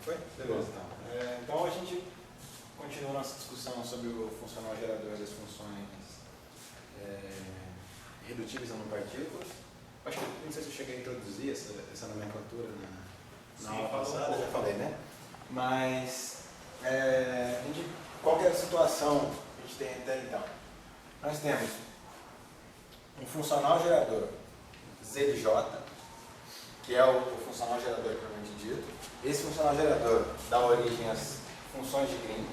Foi? Beleza, então. Então a gente continua nossa discussão sobre o funcional gerador das funções irredutíveis a partículas. Acho que não sei se eu cheguei a introduzir essa nomenclatura na aula passada, já falei, né? Mas qual que é a situação que a gente tem até então? Nós temos um funcional gerador Z de J, que é o funcional gerador propriamente dito. Esse funcional gerador dá origem às funções de Green.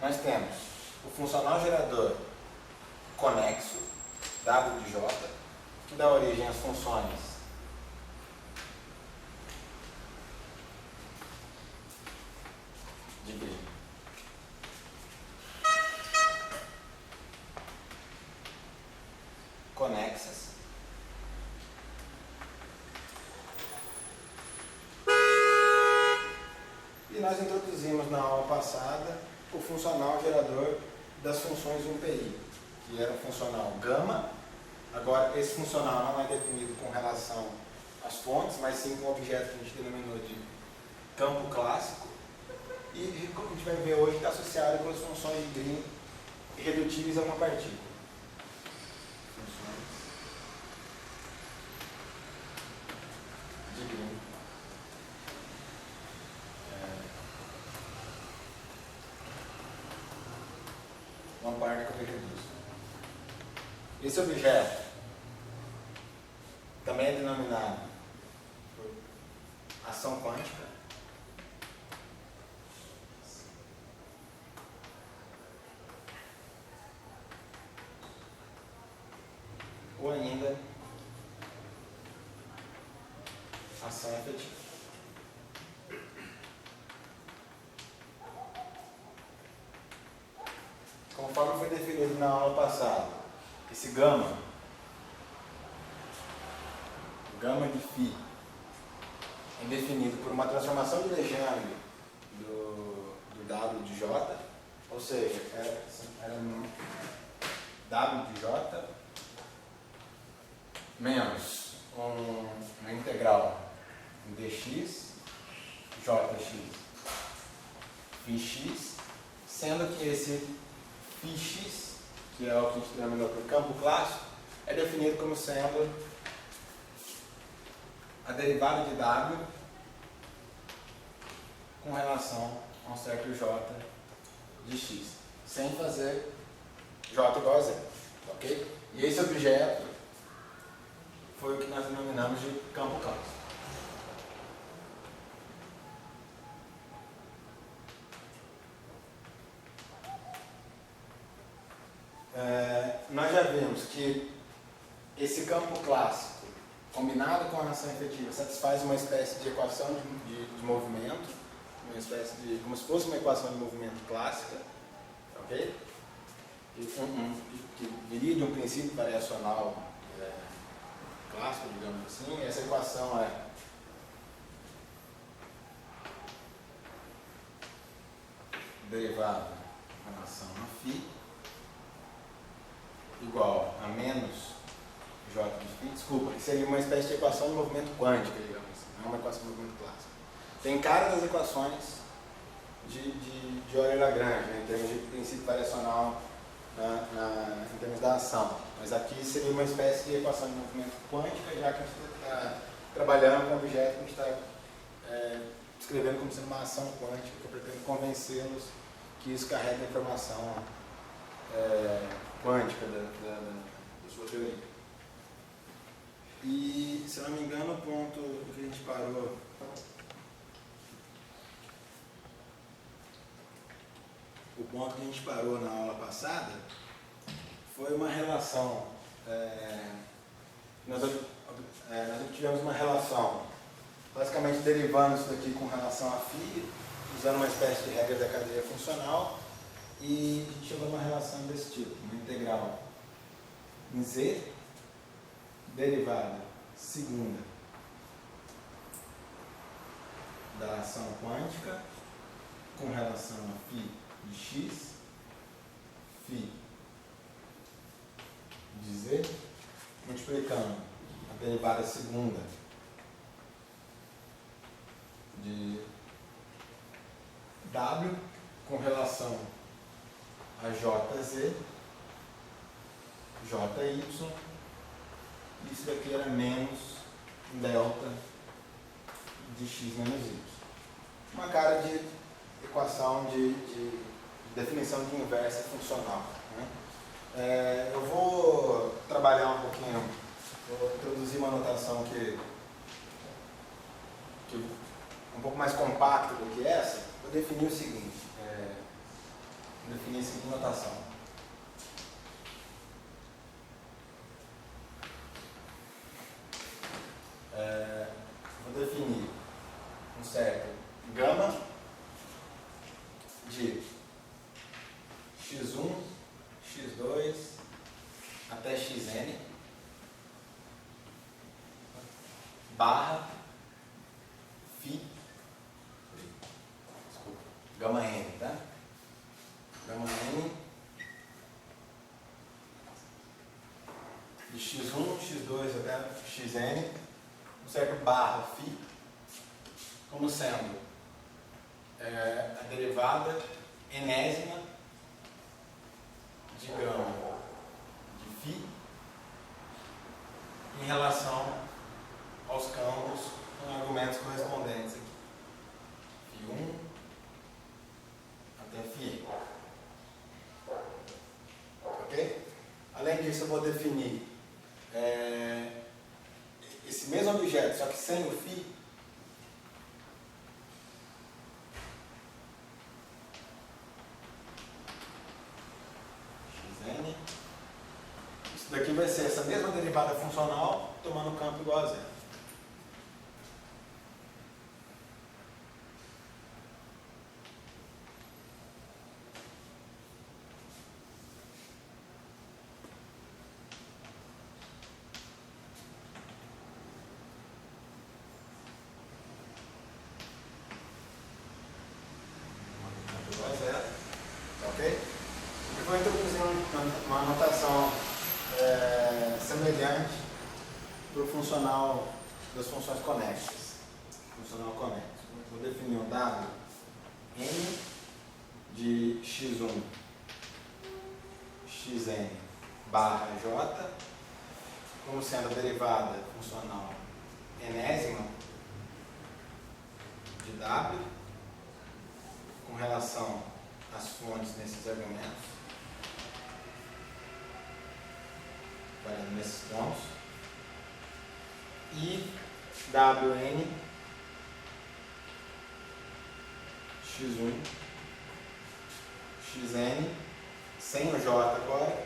Nós temos o funcional gerador conexo, W de J, que dá origem às funções de Green. Conexas. E nós introduzimos na aula passada o funcional gerador das funções 1PI, que era o funcional gama. Agora, esse funcional não é definido com relação às fontes, mas sim com o objeto que a gente denominou de campo clássico. E, como a gente vai ver hoje, está associado com as funções de Green irredutíveis a uma partícula. Funções de Green. Uma partícula irredutível. Esse objeto também é denominado por ação quântica. Ou ainda ação efetiva. Conforme foi definido na aula passada, esse gama de φ, é definido por uma transformação de Legendre do W de J, ou seja, era um W de J menos uma integral em dx, jx, φx, sendo que esse φx, que é o que a gente denominou por campo clássico, é definido como sendo a derivada de W com relação a um certo J de x, sem fazer J igual a zero, ok? E esse objeto foi o que nós denominamos de campo clássico. Nós já vimos que esse campo clássico, combinado com a ação efetiva, satisfaz uma espécie de equação de movimento, uma espécie de, como se fosse uma equação de movimento clássica, ok? Que viria de um princípio variacional clássico, digamos assim. Essa equação é derivada em relação a φ igual a menos J de φ, desculpa, que seria uma espécie de equação de movimento quântica, digamos assim, não é uma equação de movimento clássico. Tem cara das equações de Euler-Lagrange, né, em termos de princípio variacional, em termos da ação. Mas aqui seria uma espécie de equação de movimento quântica, já que a gente está trabalhando com um objeto que a gente está descrevendo como sendo uma ação quântica, que eu pretendo convencê-los que isso carrega a informação quântica da sua teoria. E, se eu não me engano, o ponto que a gente parou na aula passada foi uma relação. Nós obtivemos uma relação basicamente derivando isso daqui com relação a φ, usando uma espécie de regra da cadeia funcional, e a gente chegou a uma relação desse tipo, uma integral em z, derivada segunda da ação quântica com relação a φ de x, φ de z, multiplicando a derivada segunda de w com relação a jz, jy, isso daqui era menos delta de x menos y. Uma cara de equação de definição de inversa funcional, né? Eu vou trabalhar um pouquinho, vou introduzir uma notação que um pouco mais compacta do que essa. Vou definir o seguinte, definir a seguinte notação. Vou definir um certo gama de x1, x2 até xn barra φ, gama n, tá? Gama n de x1, x2 até xn, um certo barra φ, como sendo a derivada enésima de gama de φ em relação aos campos com argumentos correspondentes aqui. φ1 até φn. Ok? Além disso, eu vou definir esse mesmo objeto, só que sem o φ, xn. Isso daqui vai ser essa mesma derivada funcional tomando campo igual a zero. Vou introduzir uma notação semelhante para o funcional das funções conexas. Funcional conexo. Vou definir um W n de x1, xn barra j como sendo a derivada funcional enésima de W com relação às fontes nesses argumentos, variando nesses pontos, e Wn x1, xn, sem o j agora,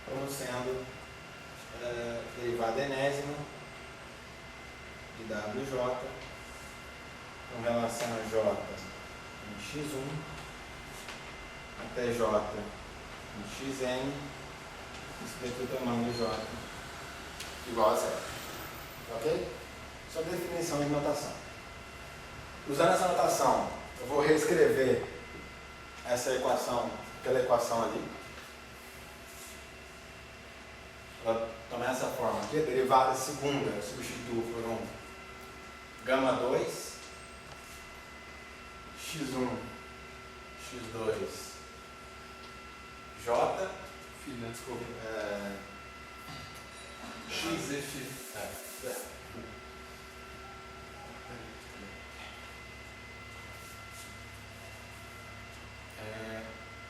como sendo derivada enésima de wj com relação a j em x1 até j em xn, isso daqui é o tamanho do j igual a zero. Ok? Só definição de notação. Usando essa notação, eu vou reescrever essa equação, aquela equação ali. Ela toma essa forma aqui, a derivada segunda eu substituo por um gama 2, x1, x2, j, desculpa, x e x.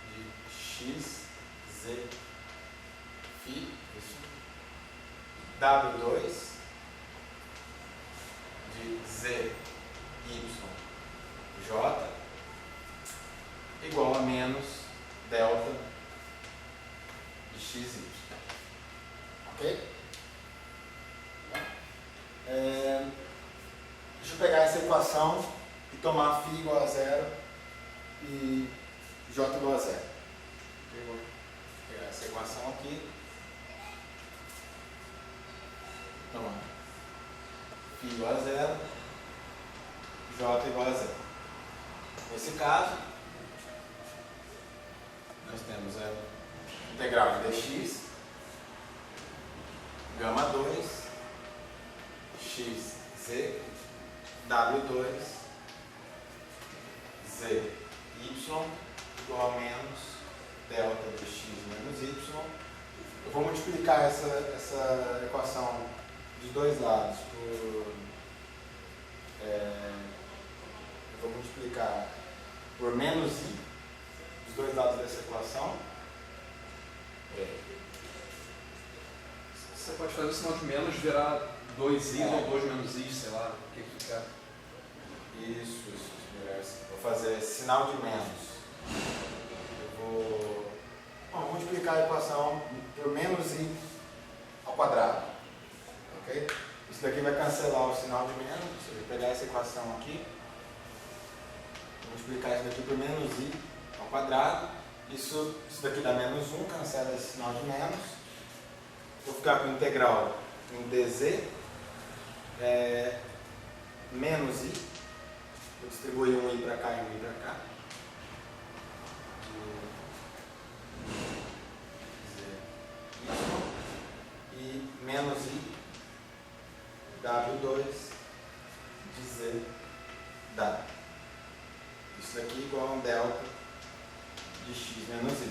De x, z, φ, isso. W2 de z, y, j igual a menos delta de x, y. Ok? Deixa eu pegar essa equação e tomar φ igual a zero e j igual a zero. Eu vou pegar essa equação aqui. Tomar φ igual a zero, j igual a zero. Nesse caso, nós temos a integral de dx, gama 2, x, z, w2, z, y, igual a menos delta de x menos y. Eu vou multiplicar essa equação dos dois lados eu vou multiplicar por menos i dos dois lados dessa equação. Você pode fazer o sinal de menos virar 2i ou 2 menos i, sei lá, o que fica. Isso. Vou fazer sinal de menos. Eu vou multiplicar a equação por menos i ao quadrado. Ok? Isso daqui vai cancelar o sinal de menos. Você vai pegar essa equação aqui, multiplicar isso daqui por menos i ao quadrado. Isso daqui dá menos 1, cancela esse sinal de menos. Vou ficar com integral em dz menos i. Vou distribuir um i para cá e um i para cá. E menos i w2 de z w. Isso daqui igual a um delta de x menos y.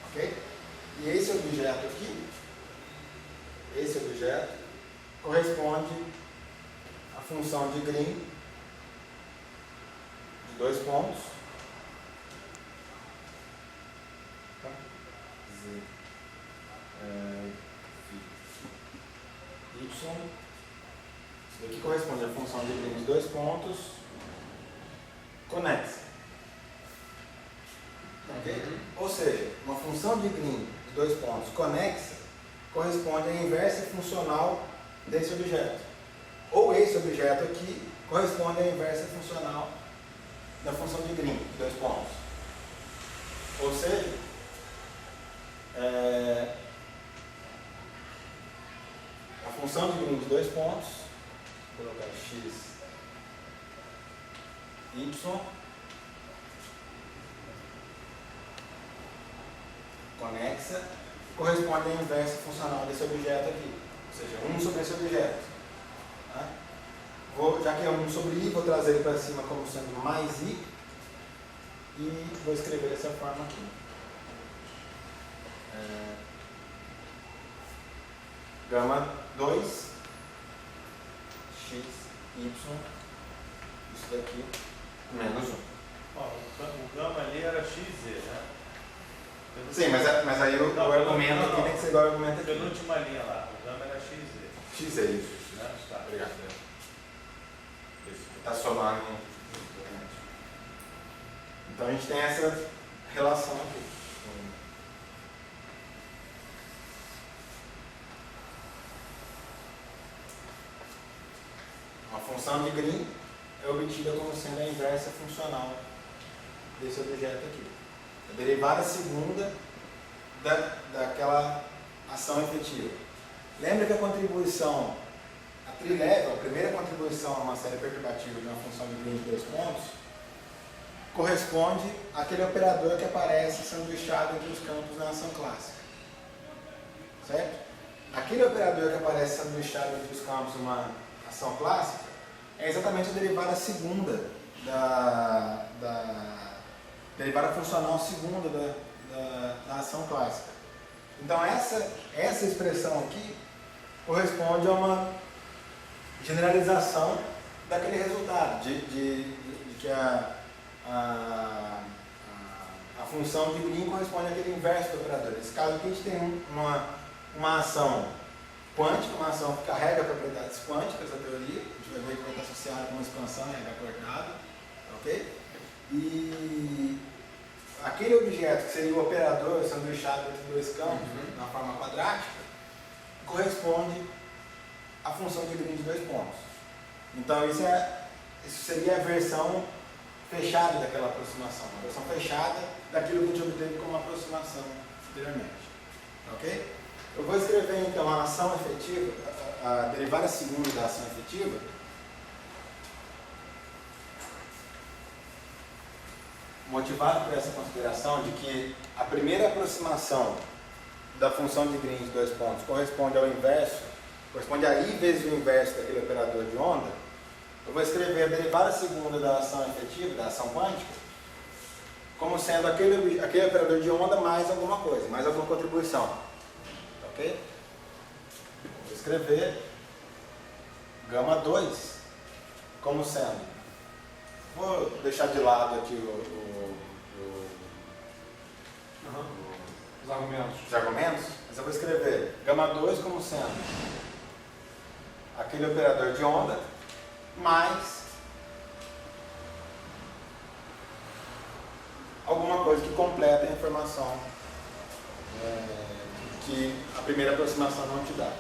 Ok? E esse objeto aqui, corresponde à função de Green de dois pontos. Z, y. Isso daqui corresponde à função de Green de dois pontos conexa. Okay? Ou seja, uma função de Green de dois pontos conexa corresponde à inversa funcional desse objeto. Ou esse objeto aqui corresponde à inversa funcional da função de Green de dois pontos. Ou seja, a função de Green de dois pontos, vou colocar x, y, conexa, corresponde à inversa funcional desse objeto aqui, ou seja, 1 sobre esse objeto. Tá? Já que é 1 sobre i, vou trazer ele para cima como sendo mais i e vou escrever dessa forma aqui. Gama 2, x, y, isso daqui, menos 1. O gama ali era x, né? Sim, mas aí o argumento aqui tem que ser igual ao argumento aqui. Penúltima linha lá, o gama era x. X é isso. Né? Tá. Obrigado. Está somando. Então a gente tem essa relação aqui. Uma função de Green é obtida como sendo a inversa funcional desse objeto aqui. A derivada segunda daquela ação efetiva. Lembra que a contribuição, a trilevel, a primeira contribuição a uma série perturbativa de uma função de Green de dois pontos, corresponde àquele operador que aparece sanduichado entre os campos na ação clássica. Certo? Aquele operador que aparece sanduichado entre os campos numa ação clássica é exatamente a derivada segunda derivada funcional segunda da ação clássica. Então essa expressão aqui corresponde a uma generalização daquele resultado, de que a função de Green corresponde àquele inverso do operador. Nesse caso aqui a gente tem uma ação quântica, uma ação que carrega propriedades quânticas da teoria, a gente vai ver que vai estar associada com uma expansão em H coordenado, ok? E aquele objeto que seria o operador sanduichado entre dois campos, na forma quadrática, corresponde à função de Green de dois pontos. Então isso seria a versão fechada daquela aproximação, a versão fechada daquilo que a gente obteve como aproximação anteriormente. Ok? Eu vou escrever então a ação efetiva, a derivada segunda da ação efetiva. motivado por essa consideração de que a primeira aproximação da função de Green de 2 pontos corresponde ao inverso, corresponde a I vezes o inverso daquele operador de onda, eu vou escrever a derivada segunda da ação efetiva, da ação quântica, como sendo aquele operador de onda mais alguma coisa, mais alguma contribuição. Ok? Vou escrever gama 2 como sendo. Vou deixar de lado aqui Os argumentos. os argumentos, mas eu vou escrever gama 2 como sendo aquele operador de onda mais alguma coisa que completa a informação que a primeira aproximação não te dá.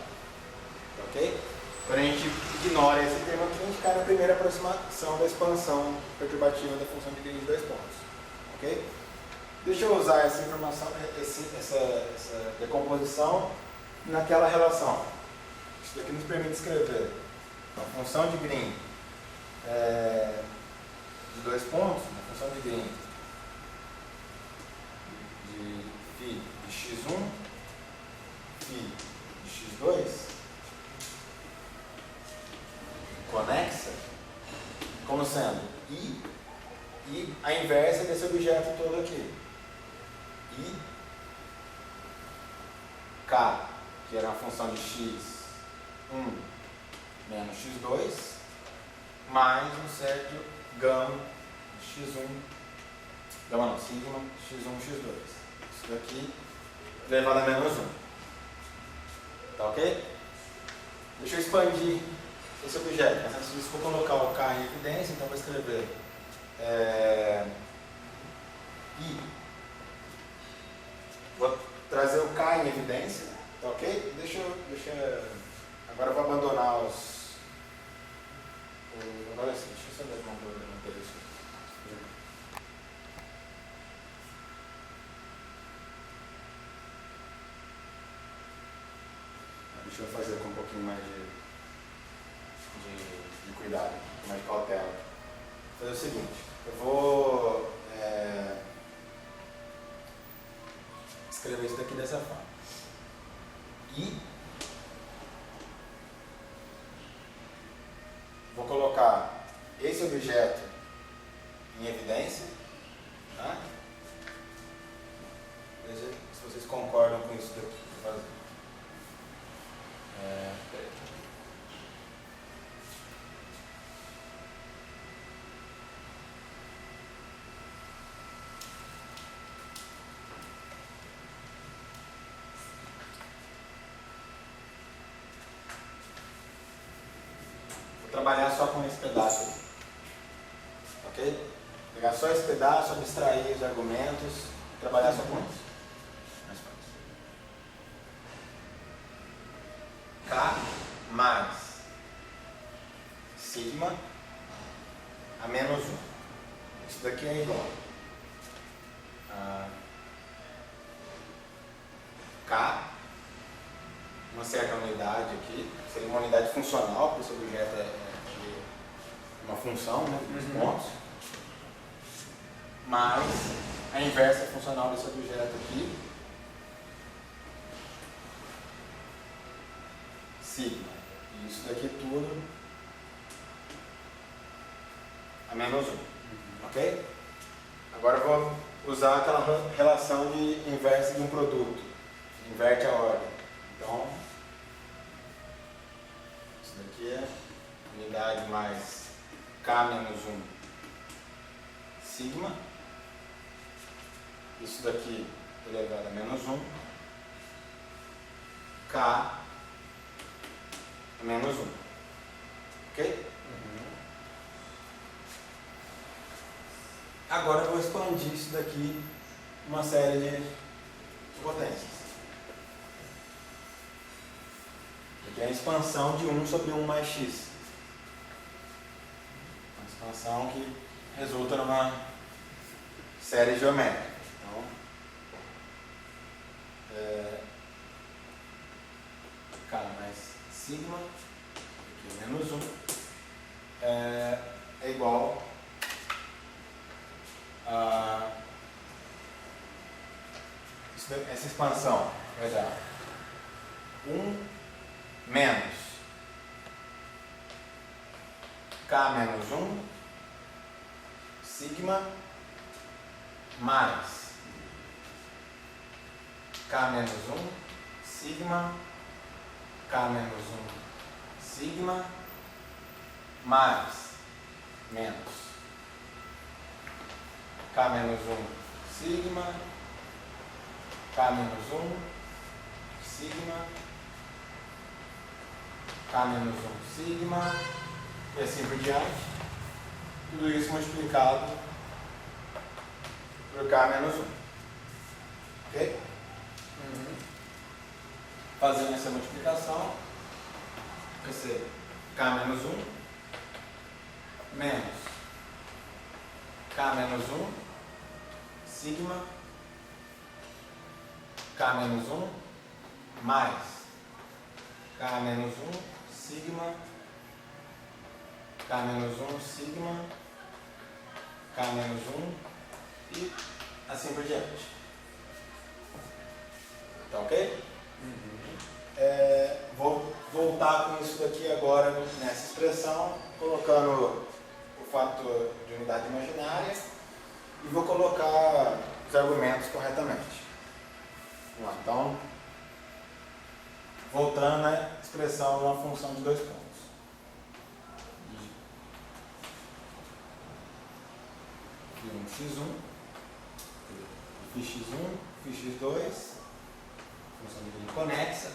Ok? Quando a gente ignora esse termo aqui, a gente cai na primeira aproximação da expansão perturbativa da função de Green de 2 pontos. Ok? Deixa eu usar essa informação, essa decomposição naquela relação. Isso daqui nos permite escrever a função de Green de 2 pontos, a função de Green de φ de x1, φ de x2, conexa, como sendo I a inversa desse objeto todo aqui. I, K, que era uma função de x1 menos x2, mais um certo gama de x1, gama não, sigma x1, x2. Isso daqui elevado a menos 1. Tá ok? Deixa eu expandir esse objeto. Mas antes disso, vou colocar o K em evidência, então vou escrever I. Vou trazer o K em evidência, tá ok? Agora eu vou abandonar agora sim, deixa eu só ver uma coisa isso. Deixa eu fazer com um pouquinho mais de cuidado, mais de cautela. Vou fazer o seguinte, eu vou escrever isso daqui dessa forma. E vou colocar esse objeto em evidência. Tá? Veja se vocês concordam com isso daqui. Vou fazer. Trabalhar só com esse pedaço aqui. Ok? Pegar só esse pedaço, abstrair os argumentos, trabalhar só com isso. Mais fácil. K mais sigma a menos 1. Isso daqui é igual a K, uma certa unidade aqui, seria uma unidade funcional, porque esse objeto é uma função, né, dos pontos, mais a inversa funcional desse objeto aqui, sigma. E isso daqui tudo a menos 1. Ok? Agora eu vou usar aquela relação de inversa de um produto. Inverte a ordem. Então, isso daqui é unidade mais K menos 1 sigma. Isso daqui elevado a menos 1. K a menos 1. Ok? Agora eu vou expandir isso daqui uma série de potências. Aqui é a expansão de 1 sobre 1 mais x. Uma expansão que resulta numa série geométrica. Então, K mais sigma, aqui menos 1, é igual a essa expansão vai dar 1 menos K menos 1 sigma mais K menos 1 sigma K menos 1 sigma mais menos K menos 1 sigma K menos 1 sigma K menos 1 sigma e assim por diante. Tudo isso multiplicado por K menos 1. Ok? Fazendo essa multiplicação, vai ser K menos 1 menos K menos 1 sigma K menos 1 mais K menos 1 sigma K menos 1 sigma K menos 1 e assim por diante. Tá ok? Vou voltar com isso daqui agora nessa expressão, colocando o fator de unidade imaginária e vou colocar os argumentos corretamente. Vamos lá, então, voltando à expressão de uma função de 2 pontos. x1, φx1, φx2, função de linha conexa.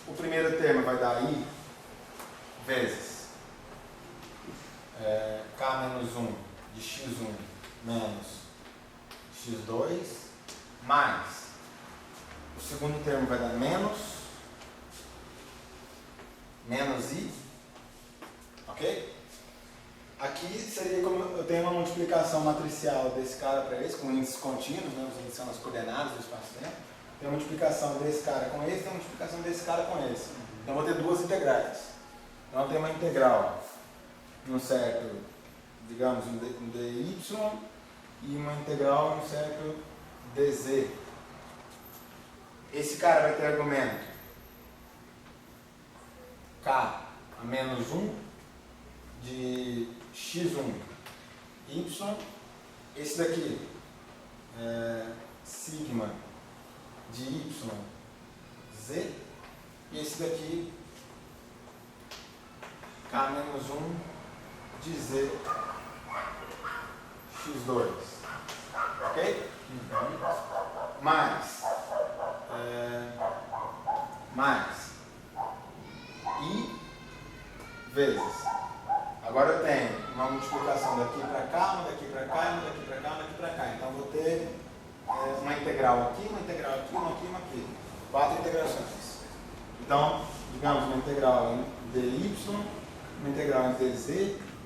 O primeiro termo vai dar i vezes k menos 1 de x1 menos x2 mais o segundo termo vai dar menos i, ok? Aqui seria como eu tenho uma multiplicação matricial desse cara para esse, com índices contínuos, né? Os índices são as coordenadas do espaço-tempo. Tem uma multiplicação desse cara com esse, tem uma multiplicação desse cara com esse. Então eu vou ter duas integrais. Então eu tenho uma integral num certo, digamos, um dy e uma integral num certo dz. Esse cara vai ter argumento k a menos 1 de x1 y. Esse daqui é sigma de y z. E esse daqui k menos 1 de z x2. Ok? Mais i vezes. Agora eu tenho uma multiplicação daqui para cá, uma daqui para cá, uma daqui para cá, uma daqui para cá. Então eu vou ter uma integral aqui, uma integral aqui, uma aqui, uma aqui. 4 integrações. Então, digamos, uma integral em dy, uma integral em dz,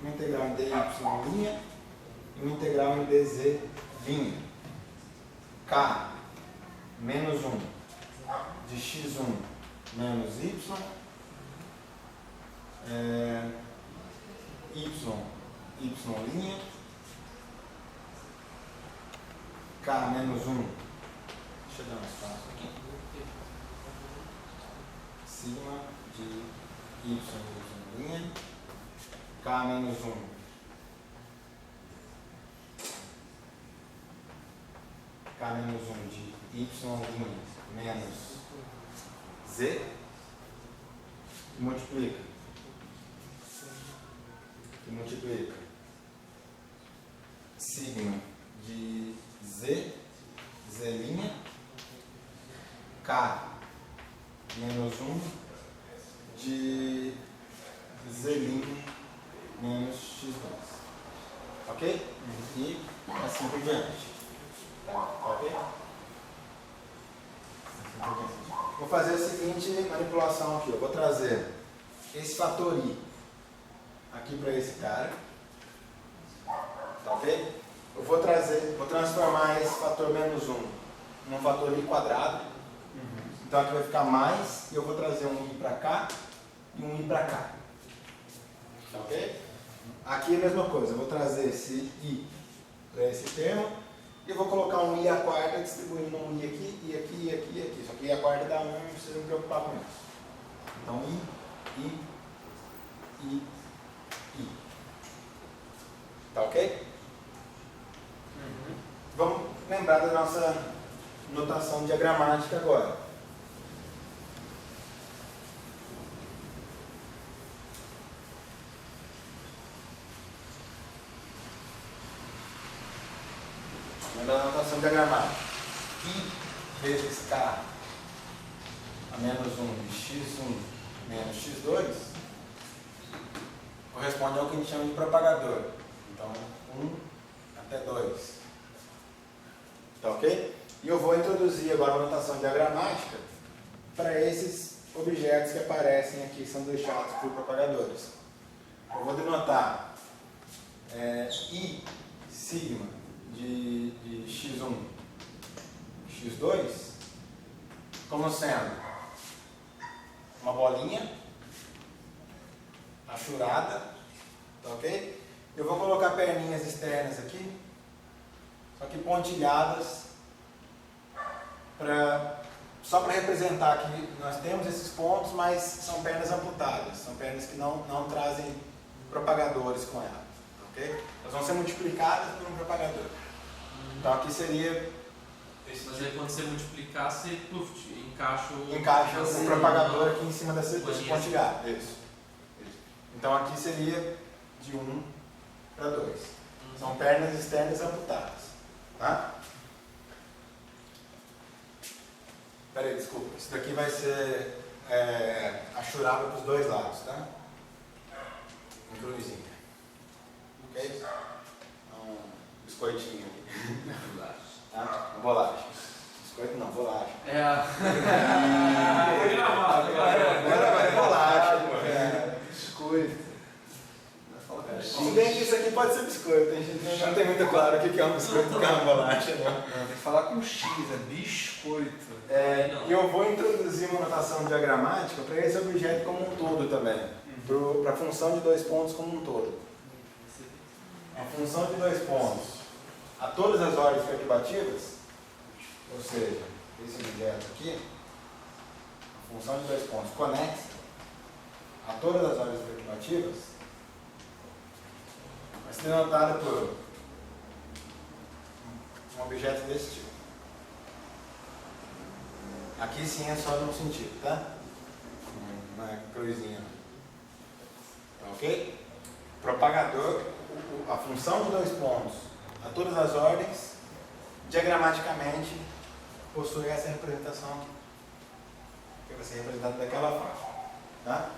uma integral em dy linha e uma integral em dz linha. K menos 1 de x1 menos y, y linha, K menos 1, deixa eu dar um espaço aqui, sigma de y linha, K menos 1, K menos 1 de y linha menos z, e multiplica sigma de z linha, k menos 1 de z linha menos x2, ok? E assim por diante, ok? Assim por diante. Vou fazer a seguinte manipulação aqui, eu vou trazer esse fator i aqui para esse cara, tá ok? Eu vou transformar esse fator menos 1 num fator i quadrado, então aqui vai ficar mais, e eu vou trazer um i para cá e um i para cá, tá ok? Aqui é a mesma coisa, eu vou trazer esse i para esse termo, e eu vou colocar um I a quarta distribuindo um I aqui, I aqui, I aqui, I aqui. Só que I a quarta dá 1, não precisa me preocupar com isso. Então I. Tá ok? Vamos lembrar da nossa notação diagramática agora. Lembra da notação diagramática? I vezes K a menos 1 de x1 menos x2 corresponde ao que a gente chama de propagador. Então, 1 até 2. Tá ok? E eu vou introduzir agora a notação diagramática para esses objetos que aparecem aqui, sanduichados por propagadores. Eu vou denotar I sigma de x1, x2, como sendo uma bolinha achurada, tá ok? Eu vou colocar perninhas externas aqui, só que pontilhadas, só para representar que nós temos esses pontos, mas são pernas amputadas, são pernas que não trazem propagadores com ela, ok? Elas vão ser multiplicadas por um propagador. Então aqui seria... Mas aí quando você multiplicar, você encaixa o propagador aqui em cima desse pontilhado. Isso. Então aqui seria de 1 para 2. São pernas externas amputadas. Tá? Espera aí, desculpa. Isso daqui vai ser achurado para os dois lados, tá? Um cruzinho. Ok? Um biscoitinho aqui. Tá? Bolacha. Biscoito não, bolacha. Agora vai bolacha. Biscoito. Se bem que isso aqui pode ser biscoito, a gente não tem muito claro o que é um biscoito e o que é uma bolacha, não. Tem que falar com X, é biscoito. E eu vou introduzir uma notação diagramática para esse objeto como um todo também. Para a função de 2 pontos como um todo. A função de 2 pontos a todas as ordens perturbativas, ou seja, esse objeto aqui, a função de 2 pontos conexa a todas as ordens perturbativas, vai ser denotada por um objeto desse tipo. Aqui sim é só num sentido, tá? Não é cruzinha. Tá ok? Propagador, a função de 2 pontos a todas as ordens, diagramaticamente, possui essa representação aqui, que vai ser representada daquela forma. Tá?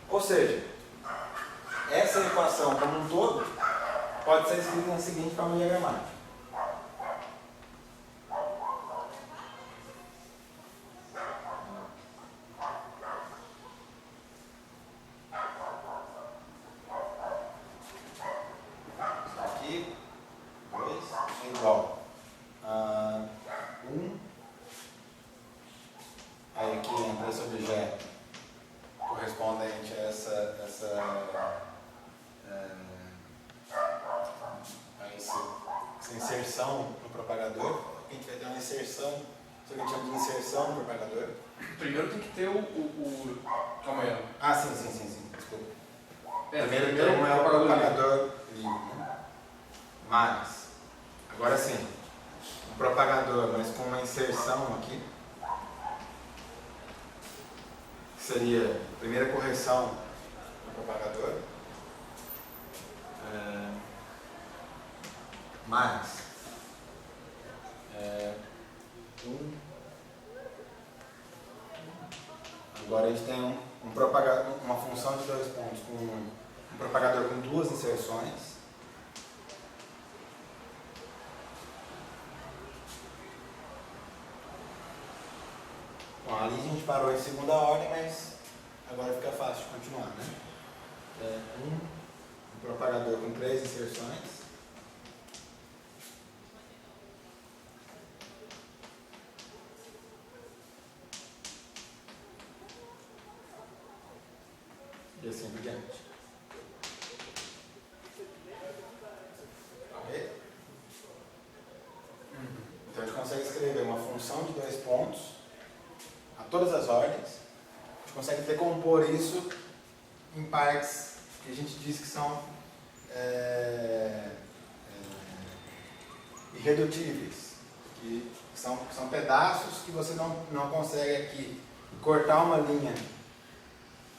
Ou seja, essa equação como um todo pode ser escrita na seguinte forma diagramática. Aqui, 2 é igual a 1. Aí aqui entra esse objeto correspondente a essa inserção no propagador. A gente vai ter uma inserção, isso que a gente chama de inserção no propagador. Primeiro tem que ter Calma aí. Ah, sim, desculpa. Primeiro Primeiro é o propagador livre, né? Mas, agora sim, um propagador, mas com uma inserção aqui, seria a primeira correção do propagador, mais agora a gente tem um propagador, uma função de 2 pontos com um propagador com 2 inserções. Bom, ali a gente parou em segunda ordem, mas agora fica fácil de continuar, né? Um propagador com 3 inserções. E assim por diante. Ok? consegue escrever uma função de 2 pontos a todas as ordens. A gente consegue decompor isso em partes que a gente diz que são irredutíveis, que são pedaços que você não consegue aqui cortar uma linha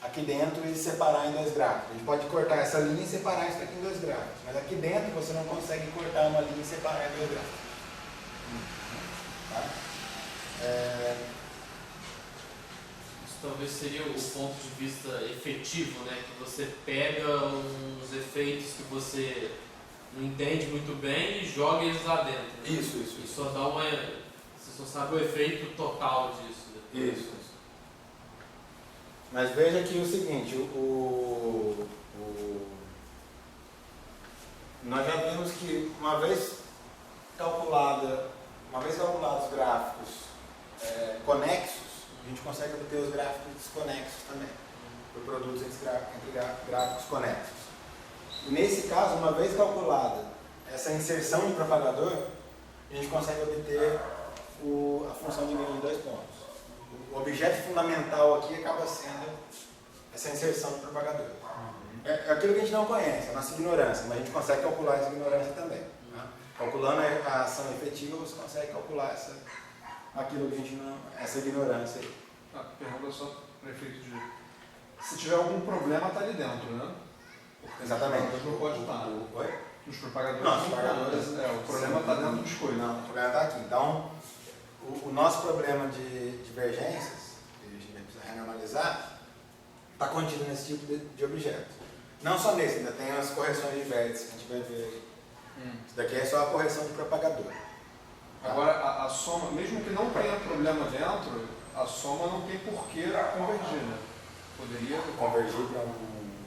aqui dentro e separar em 2 gráficos. A gente pode cortar essa linha e separar isso aqui em 2 gráficos, mas aqui dentro você não consegue cortar uma linha e separar em 2 gráficos. Tá? Isso talvez seria o ponto de vista efetivo, né? Que você pega uns efeitos que você não entende muito bem e joga eles lá dentro. Né? Isso. E só dá você só sabe o efeito total disso. Depois. Isso. Mas veja aqui o seguinte, nós já vimos que uma vez calculados os gráficos conexos, a gente consegue obter os gráficos desconexos também, por produtos entre gráficos conexos. E nesse caso, uma vez calculada essa inserção de propagador, a gente consegue obter a função de linha de 2 pontos. O objeto fundamental aqui acaba sendo essa inserção de propagador. É aquilo que a gente não conhece, a nossa ignorância, mas a gente consegue calcular essa ignorância também. Né? Calculando a ação efetiva, você consegue calcular aquilo que a gente não, essa ignorância aí. Pergunta só para efeito de... Se tiver algum problema, está ali dentro, né? Exatamente. Não pode estar. Oi? Nos propagadores. Não, os propagadores. O problema está dentro do escolho. Não, o problema está aqui. Então, o nosso problema de divergências, que a gente precisa renormalizar, está contido nesse tipo de objeto. Não só nesse, ainda tem as correções de vértices que a gente vai ver aí. Isso daqui é só a correção de propagador. Agora, a soma, mesmo que não tenha problema dentro, a soma não tem por que convergir, né? Poderia Convergir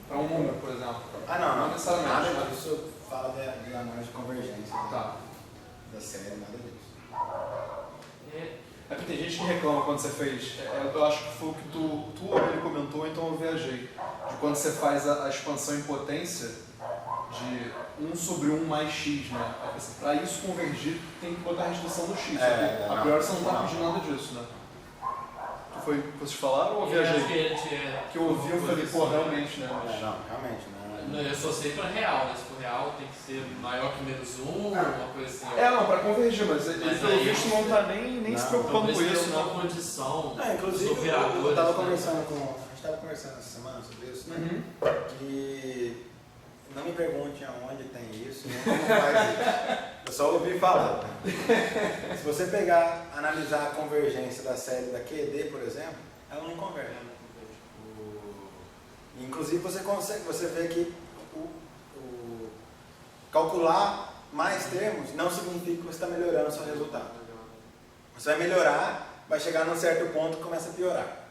para um número, por exemplo. Não necessariamente. Nada disso fala de análise de convergência. Tá. Da série, nada disso. É porque tem gente que reclama quando você fez. Eu acho que foi o que tu ou ele comentou, então eu viajei. De quando você faz a expansão em potência de 1 sobre 1 mais x, né? Para isso convergir, tem que botar a restrição no x. A priori você não está pedindo nada disso, né? Vocês falaram ou eu viajei? Que eu ouvi, eu falei, pô, realmente, né? Mas... Não, realmente. Não, eu só sei para real, né? Se for real tem que ser maior que -1, uma coisa assim. Não, para convergir, mas ele pelo visto não está nem se preocupando com isso, né? né? Condição, inclusive, os operadores, eu estava né? conversando a gente estava conversando essa semana sobre isso, né? Que não me pergunte aonde tem isso, nem como faz isso. Eu só ouvi falar. Se você analisar a convergência da série da QED, por exemplo, ela não converge. Inclusive você vê que calcular mais termos não significa que você está melhorando o seu resultado. Você vai melhorar, vai chegar num certo ponto e começa a piorar.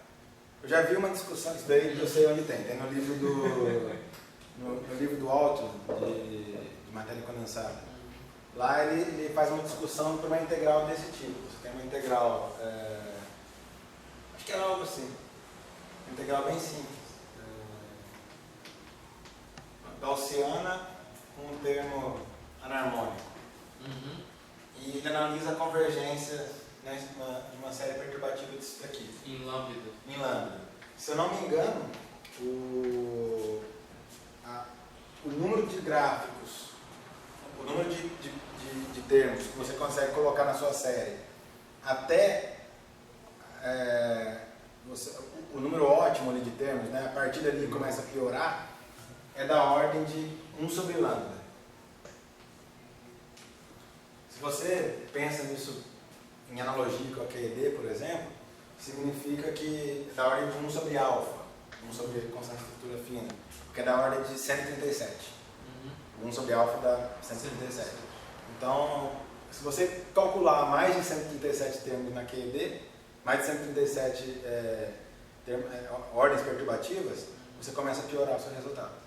Eu já vi uma discussão, isso daí eu sei onde tem no livro do Alto, de matéria condensada. Lá ele faz uma discussão para uma integral desse tipo. Você tem uma integral, acho que era algo assim, uma integral bem simples. Gaussiana com um termo anarmônico. E ele analisa a convergência de uma série perturbativa disso daqui. Em lambda. Se eu não me engano, o número de gráficos, o número de termos que você consegue colocar na sua série, até o número ótimo ali de termos, né, a partir dali começa a piorar, é da ordem de 1 sobre lambda. Se você pensa nisso em analogia com a QED, por exemplo, significa que é da ordem de 1 sobre alfa, 1 sobre constante de estrutura fina, que é da ordem de 137. 1 sobre alfa dá 137. Então, se você calcular mais de 137 termos na QED, mais de 137 ordens perturbativas, você começa a piorar o seu resultado.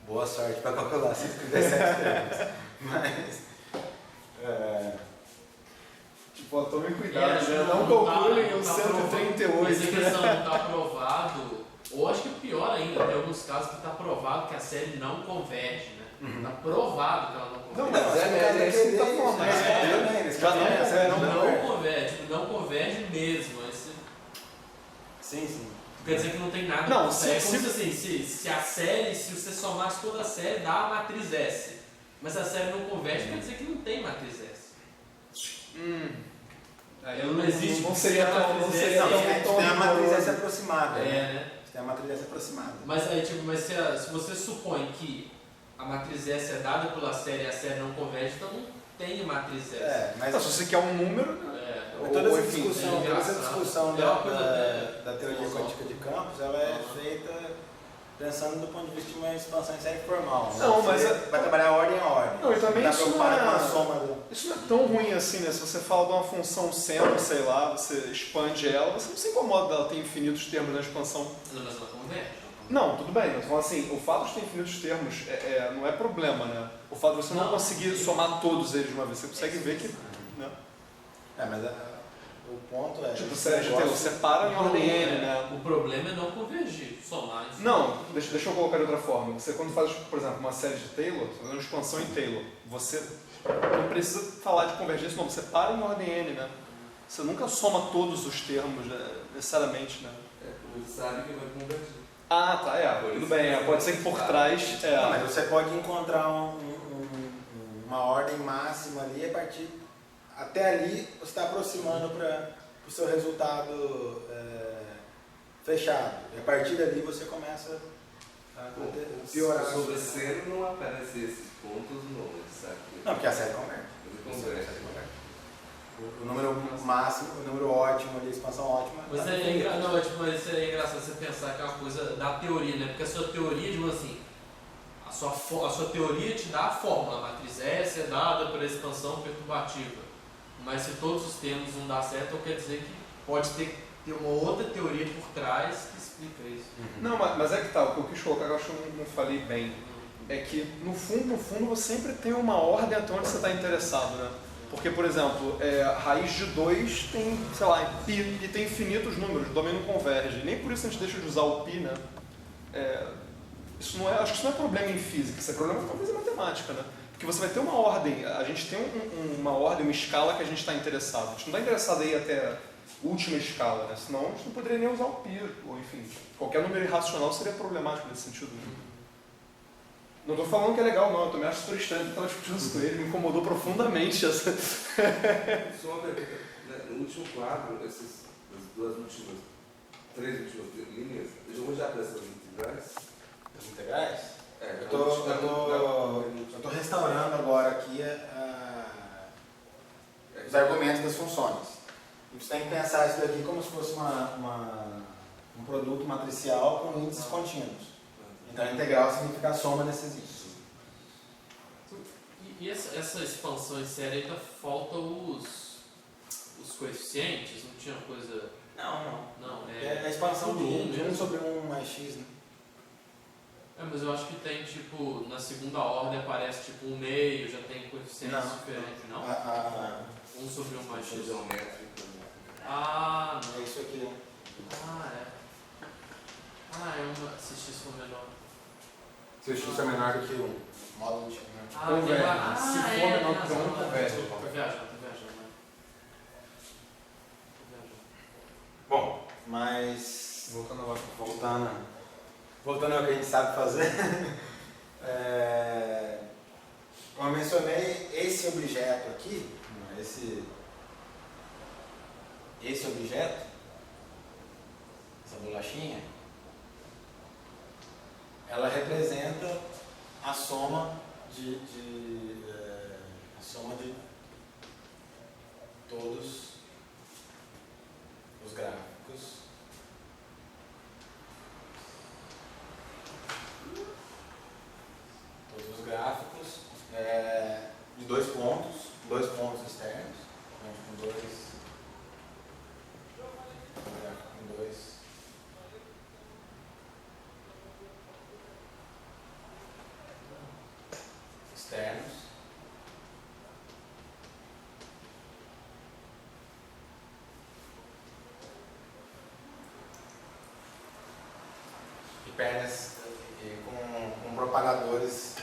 Boa sorte para calcular 137 termos. Mas... Tipo, tomem cuidado, né? Não calculem o 138. Mas a questão não está provado, ou acho que pior ainda, tem alguns casos que está provado que a série não converge, né? Está provado que ela não converge. Não, mas é isso que está falando. Nesse caso não mesmo. Aí você... Sim. Quer dizer que não tem nada. Não, é como se assim, se a série, se você somasse toda a série, dá a matriz S. Mas se a série não converge, quer dizer que não tem matriz S. Aí Não existe. Não seria tão. Não seria Não, tão tem a matriz S rigoroso. aproximada. né? Tem a matriz S aproximada. Mas aí, tipo, se você supõe que a matriz S é dada pela série e a série não converge, então não tem matriz S. Mas Não, se você quer um número, né? toda essa enfim, discussão É uma coisa, da teoria quântica de campos, ela é feita pensando do ponto de vista de uma expansão em série formal. Não, Você mas vai trabalhar ordem a ordem. Não, e também Tá isso não preocupado é- com a soma do... Isso não é tão ruim assim, né? Se você fala de uma função seno, sei lá, você expande ela, você não se incomoda dela ter infinitos termos na expansão. Não, mas ela converge. Não, tudo bem, mas assim, o fato de ter infinitos termos não é problema, né? O fato de você não conseguir somar todos eles de uma vez, você consegue ver que. Né? Mas o ponto é... Tipo, esse série de Taylor, negócio- separa em ordem N, né? O problema é não convergir, somar. Não, deixa eu colocar de outra forma. Você quando faz, por exemplo, uma série de Taylor, você faz uma expansão em Taylor, você não precisa falar de convergência, não, você para em ordem N, né? Você nunca soma todos os termos, né, necessariamente, né? Você sabe que vai convergir. Ah, tá, tudo bem, pode ser que por trás... Não, mas você pode encontrar uma ordem máxima ali, até ali você está aproximando para o seu resultado fechado. E a partir dali você começa a piorar. Sobre seno não aparece esses pontos números, sabe? Não, porque a série converge. Ele converge. O número máximo, o número ótimo ali, a expansão ótima. Mas tá é, definido. mas é engraçado você pensar que é uma coisa da teoria, né? Porque a sua teoria, tipo assim, a sua teoria te dá a fórmula, a matriz S é dada pela expansão perturbativa. Mas se todos os termos não dá certo, então quer dizer que pode ter uma outra teoria por trás que explica isso. Não, mas é que tá, o que eu quis colocar, eu acho que eu não falei bem, é que no fundo você sempre tem uma ordem até onde você está interessado, né? Porque, por exemplo, raiz de 2 tem, sei lá, π, e tem infinitos números, o domínio não converge. Nem por isso a gente deixa de usar o π, né? Acho que isso não é problema em física, isso é problema talvez em matemática, né? Porque você vai ter uma ordem, a gente tem uma ordem, uma escala que a gente está interessado. A gente não está interessado aí até a última escala, né? Senão a gente não poderia nem usar o π, ou enfim, qualquer número irracional seria problemático nesse sentido, né? Não estou falando que é legal, não. Eu também acho super estranho que estava discutindo isso com ele. Me incomodou profundamente essa. Só uma pergunta. No último quadro, as três últimas linhas, eu vou já dessas integrais? As integrais? É, Eu tô restaurando agora aqui os argumentos das funções. E você tem que pensar isso daqui como se fosse um produto matricial com índices contínuos. Então, a integral significa a soma desses índices. E essa expansão em série ainda falta os coeficientes? Não tinha coisa... Não, É a expansão de 1 mesmo. sobre 1 mais x, né? Mas eu acho que tem, tipo, na segunda ordem aparece tipo 1 meio, já tem coeficientes Não. diferentes, não? 1 sobre 1 mais x. Geométrica. Ah, não. É isso aqui, né? Se x for menor. Se o x é menor do que 1, módulo de x, né? Converge. Se for menor que 1, converge. Tô viajando, né? Bom, mas... Voltando Voltando ao que a gente sabe fazer, como eu mencionei, esse objeto aqui, esse objeto, essa bolachinha, ela representa a soma de todos os gráficos. Todos os gráficos de dois pontos externos, com dois externos. E pernas com propagadores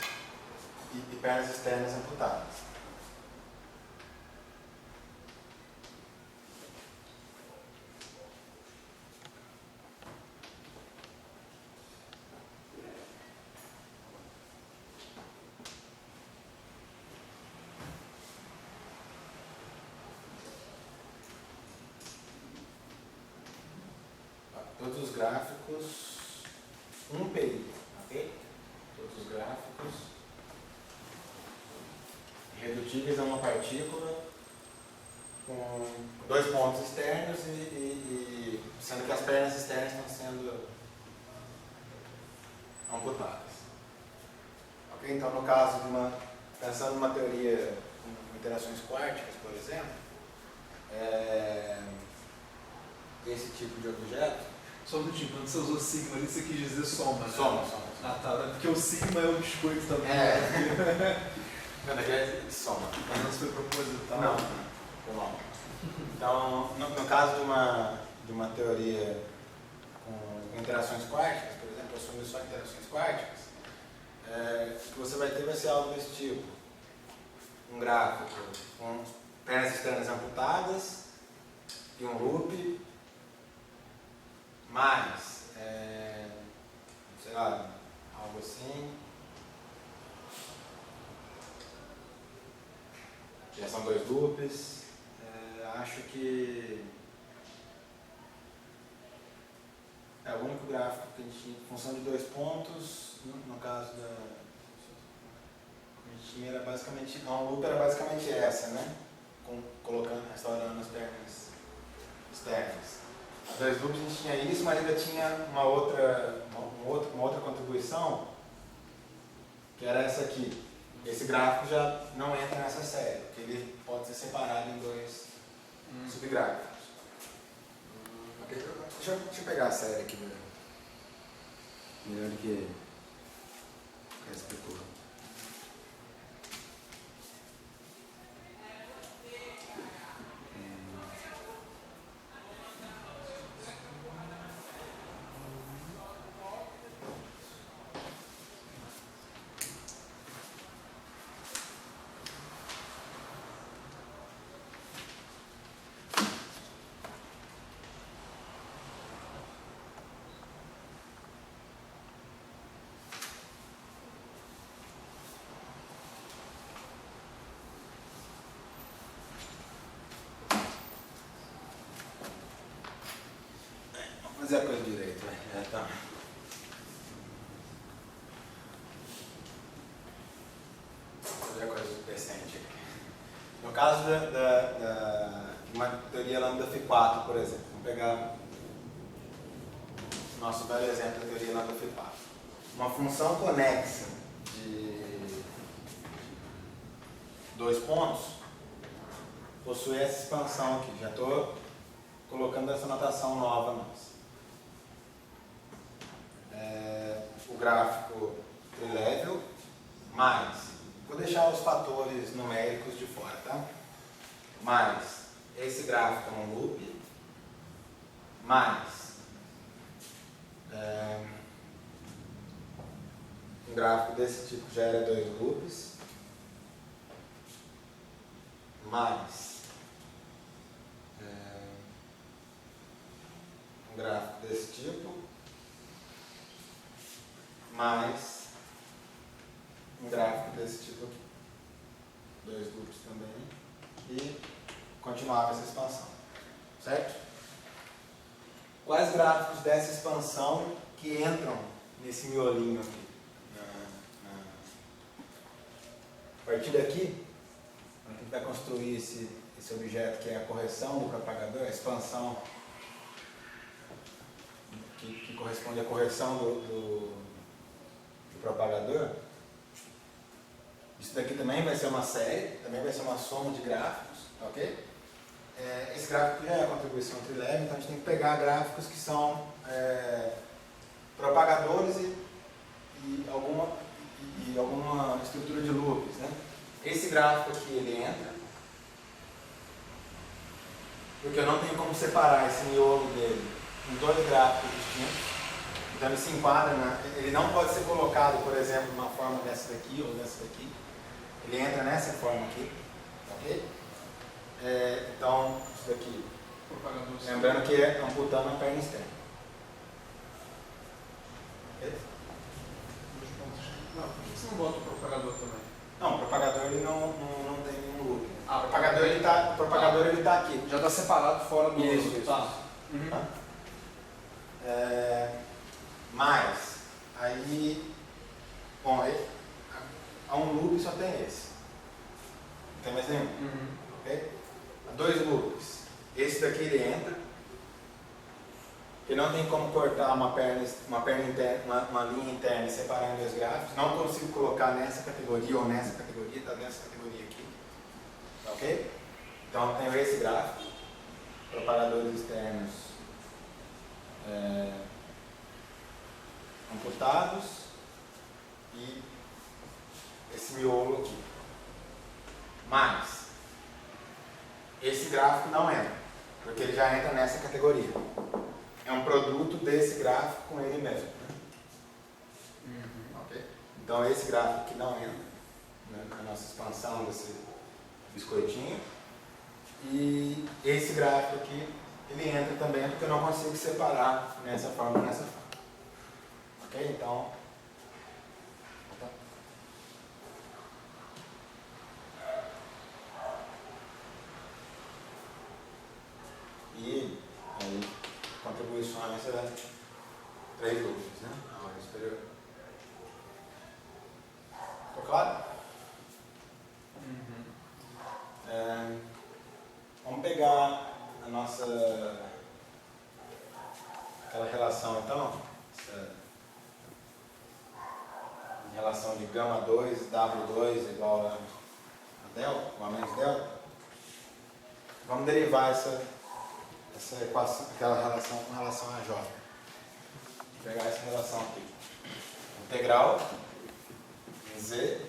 e pernas externas amputadas. todos os gráficos, um PI, ok? Todos os gráficos irredutíveis a uma partícula com dois pontos externos e sendo que as pernas externas estão sendo amputadas. Ok? Então, no caso pensando numa teoria com interações quânticas, por exemplo, esse tipo de objeto. Só um minutinho, quando você usou sigma ali, você quis dizer soma, né? Soma. Ah, tá. Porque o sigma é o biscoito também. Na verdade, soma. Mas não foi proposital. Não. Então, no caso de uma teoria com interações quânticas, por exemplo, assumir só interações quânticas, o que você vai ter vai ser algo desse tipo. Um gráfico com pernas externas amputadas e um loop, mais, sei lá, algo assim. Já são dois loops. Acho que é o único gráfico que a gente tinha função de dois pontos. No caso da a gente tinha era basicamente, um loop era basicamente essa, né? Restaurando as pernas externas. Os dois loops a gente tinha isso, mas ainda tinha uma outra contribuição, que era essa aqui. Esse gráfico já não entra nessa série, porque ele pode ser separado em dois subgráficos. Deixa eu pegar a série aqui melhor do que explicou. Fazer a coisa direito, né? Tá. Fazer a coisa decente aqui. No caso de uma teoria lambda φ4, por exemplo, vamos pegar o nosso velho exemplo da teoria lambda φ4. Uma função conexa de dois pontos possui essa expansão aqui. Já estou colocando essa notação nova nossa. O gráfico trilevel mais, vou deixar os fatores numéricos de fora, tá? Mais esse gráfico é um loop, mais um gráfico desse tipo gera dois loops, mais um gráfico desse tipo, mais um gráfico desse tipo aqui. Dois loops também. E continuava essa expansão. Certo? Quais gráficos dessa expansão que entram nesse miolinho aqui? A partir daqui, a gente vai construir esse objeto que é a correção do propagador, a expansão que corresponde à correção do propagador. Isso daqui também vai ser uma série, também vai ser uma soma de gráficos, ok? Esse gráfico já é a contribuição trilevel, então a gente tem que pegar gráficos que são propagadores e alguma estrutura de loops, né? Esse gráfico aqui ele entra, porque eu não tenho como separar esse miolo dele em dois gráficos distintos. Então ele se enquadra, ele não pode ser colocado, por exemplo, numa forma dessa daqui ou dessa daqui. Ele entra nessa forma aqui, ok? Então, isso daqui, lembrando que é amputando a perna externa. Ok? Não, por que você não bota o propagador também? Não, o propagador ele não tem nenhum loop. Ah, o propagador ele tá aqui. Já está separado fora do... Isso. Tá. Uhum. Tá? Mais, aí, bom, há um loop só tem esse. Não tem mais nenhum. Ok? Há 2 loops. Esse daqui ele entra. Ele não tem como cortar uma perna interna, uma linha interna e separar em 2 gráficos. Não consigo colocar nessa categoria ou nessa categoria, está nessa categoria aqui. Ok? Então eu tenho esse gráfico, preparadores externos computados e esse miolo aqui. Mas esse gráfico não entra, porque ele já entra nessa categoria. É um produto desse gráfico com ele mesmo. Okay? Então esse gráfico aqui não entra na nossa expansão desse biscoitinho. E esse gráfico aqui, ele entra também porque eu não consigo separar nessa forma e nessa forma. Ok? Então... E aí, contribuições 3 loops, né? A ordem superior. Ficou claro? Vamos pegar a nossa... aquela relação então, em relação de gama 2, W2 igual a delta, ou a menos delta. Vamos derivar essa equação, aquela relação com relação a J. Vou pegar essa relação aqui. Integral em Z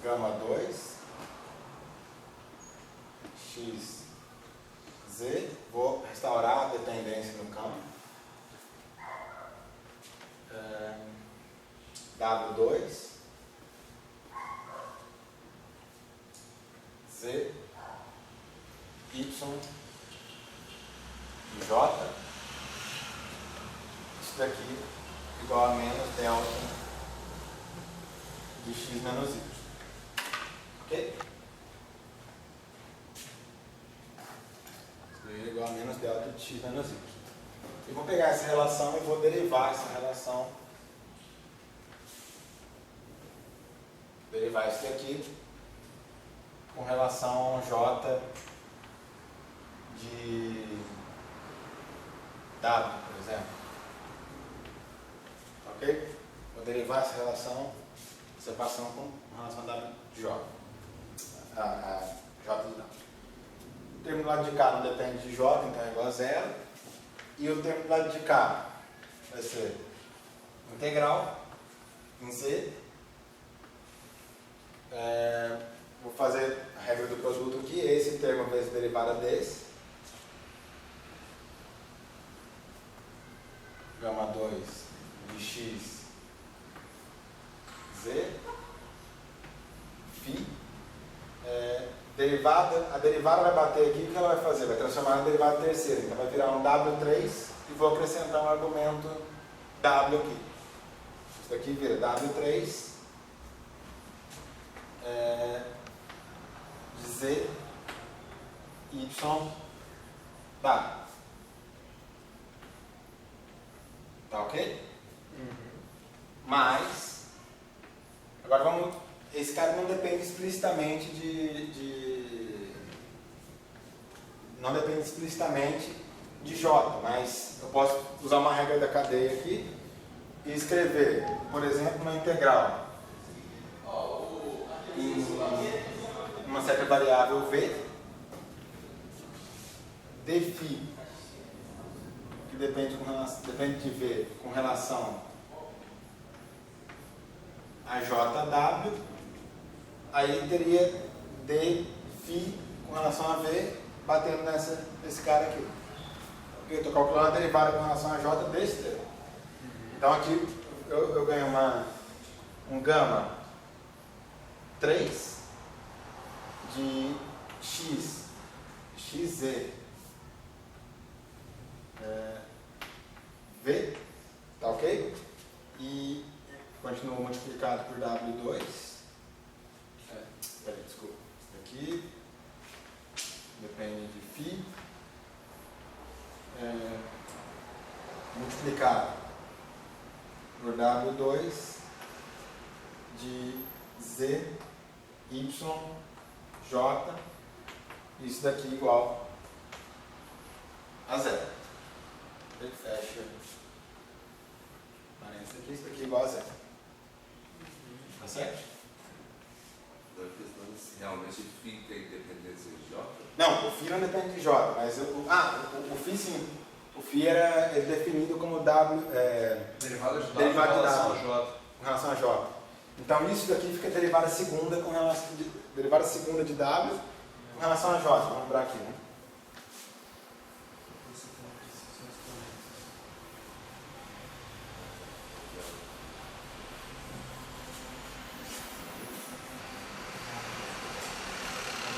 gama 2 x z, vou restaurar a dependência no campo. W2 Z Y e J, isso daqui igual a menos delta de x menos y. Ok? Isso daí é igual a menos delta de x menos y. Eu vou pegar essa relação e vou derivar essa relação. Derivar isso daqui com relação a J de W, por exemplo. Ok? Vou derivar essa relação com relação a W de J. A J de W. O termo do lado de cá não depende de J, então é igual a 0. E o termo do lado de cá vai ser integral em Z. Vou fazer a regra do produto aqui, esse termo vezes derivada desse. Gama 2 de x z φ. A derivada vai bater aqui, o que ela vai fazer? Vai transformar na derivada terceira, então vai virar um W3 e vou acrescentar um argumento W aqui. Isso daqui vira W3 de Z Y W. Tá ok? Mas, agora vamos, esse cara não depende explicitamente não depende explicitamente de J, mas eu posso usar uma regra da cadeia aqui e escrever, por exemplo, uma integral em uma certa variável V de φ, que depende de V com relação a JW, aí teria d φ com relação a V batendo nesse cara aqui. Eu estou calculando a derivada com relação a J desse termo. Então aqui eu ganho um gama 3 de xz V, tá ok? E continuo multiplicado por W2. Desculpa. Isso aqui depende de φ multiplicado por W2 de Z, Y, J, isso daqui igual a zero. Ele fecha parênteses aqui, isso daqui igual a zero. Tá certo? Então, a questão é se realmente φ tem dependência de J. Não, o φ não depende de J, mas o φ sim. O φ é definido como W, Derivada de W derivada em de relação W. a J. Com relação a J. Então isso daqui fica derivada segunda com relação derivada segunda de W com relação a J. Vamos lembrar aqui, né?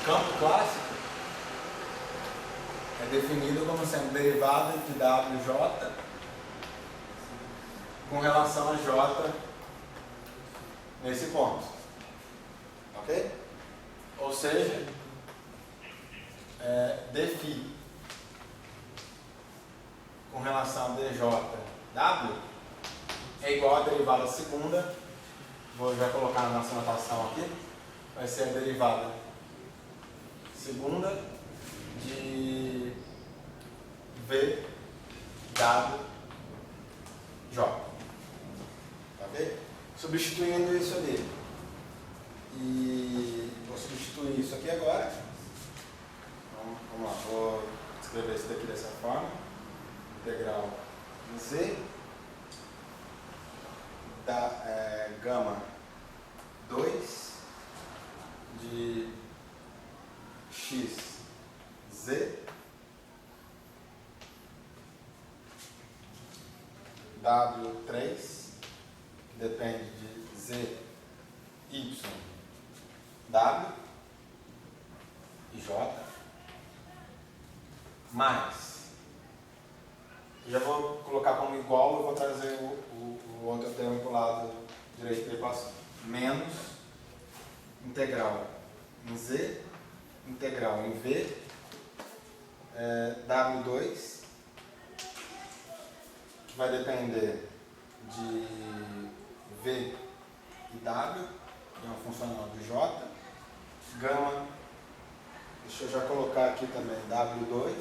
O campo clássico é definido como sendo derivada de WJ com relação a J nesse ponto. Ok? Ou seja, dφ com relação a dJW é igual a derivada segunda. Vou já colocar na nossa notação aqui. Vai ser a derivada segunda de VWJ. Tá vendo? Substituindo isso ali. E vou substituir isso aqui agora. Então, vamos lá, vou escrever isso daqui dessa forma. Integral Z da gama 2 de x z W3, que depende de Z, Y, W e J, mais, já vou colocar como igual, eu vou trazer o outro termo para o lado direito da equação, menos integral em Z, integral em V, W2, que vai depender de V e W, que é uma funcional de J, gama, deixa eu já colocar aqui também W2,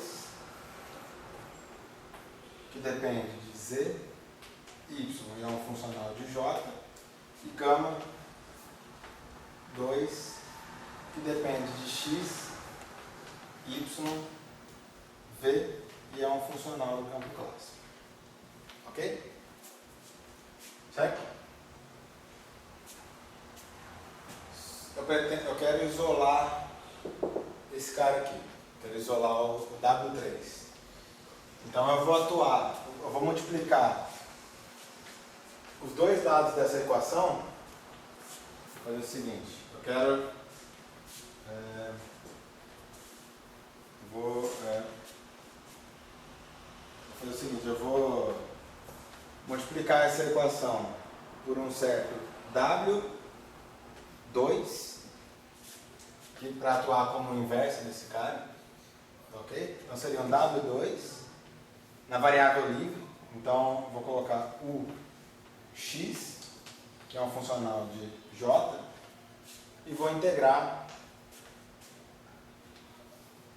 que depende de Z, Y, é uma funcional de J, e gama 2, que depende de X, Y, V, e é um funcional do campo clássico. Ok? Certo? Eu quero isolar esse cara aqui. Quero isolar o W3. Então eu vou multiplicar os dois lados dessa equação. Vou fazer o seguinte, eu quero vou fazer o seguinte, eu vou multiplicar essa equação por um certo W2, que para atuar como inverso desse cara, ok? Então seria um W2 na variável livre, então vou colocar o x, que é um funcional de J, e vou integrar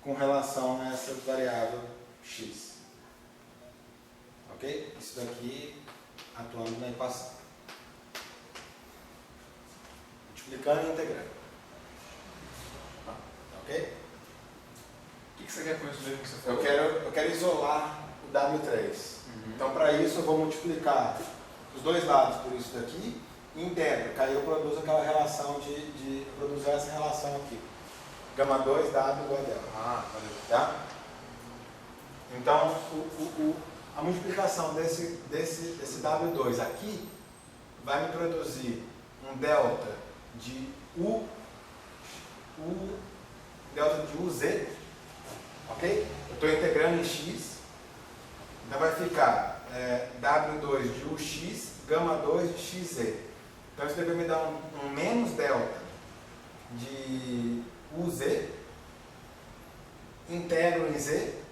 com relação a essa variável x. Ok? Isso daqui atuando na equação. Multiplicando e integrando. Ok? O que você quer com isso mesmo que você falou? Eu quero isolar o W3. Então, para isso, eu vou multiplicar os dois lados por isso daqui e integro. Aí eu produzo aquela relação de produzir essa relação aqui. Gama 2, W igual a dela. Valeu. Tá? Então, a multiplicação desse W2 aqui vai me produzir um delta de delta de UZ, ok? Eu estou integrando em x, então vai ficar W2 de UX, gama 2 de XZ. Então isso daqui vai me dar um menos delta de UZ, integro em Z,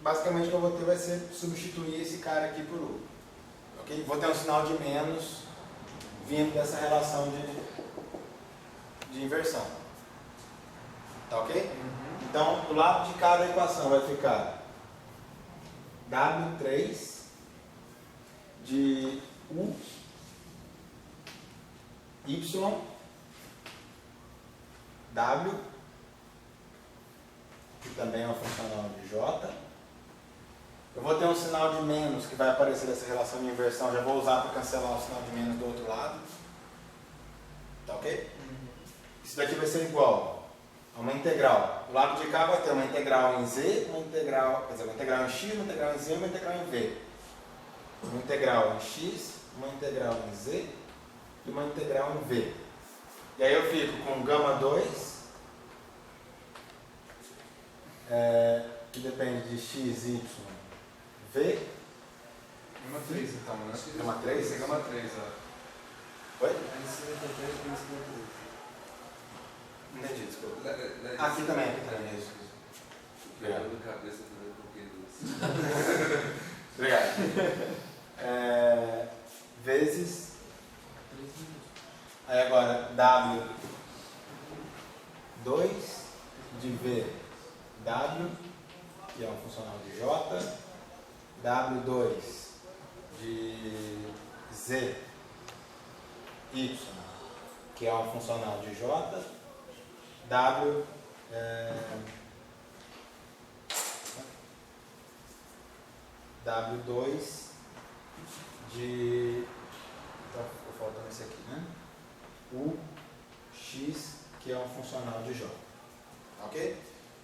basicamente o que eu vou ter vai ser substituir esse cara aqui por U. Ok? Vou ter um sinal de menos vindo dessa relação de inversão. Tá ok? Então, do lado de cada equação vai ficar W3 de U, Y, W, que também é uma funcional de J. Eu vou ter um sinal de menos que vai aparecer nessa relação de inversão, já vou usar para cancelar o sinal de menos do outro lado. Tá ok? Isso daqui vai ser igual a uma integral. Do lado de cá vai ter uma integral em Z, uma integral em X, uma integral em Z e uma integral em V. Uma integral em X, uma integral em Z e uma integral em V. E aí eu fico com gama 2, que depende de X, Y, V. Gama 3 então, né? Gama 3? Esse é gama 3, Oi? Aí você vai ter que pensar Não entendi, desculpa. tudo. Aqui também, é isso. Obrigado. Na cabeça também porque Obrigado. Vezes. Aí agora W2 de V, W, que é um funcional de J, W2 de Z, Y, que é um funcional de J, W2 de. Então ficou faltando esse aqui, né? U, X, que é um funcional de J. Ok?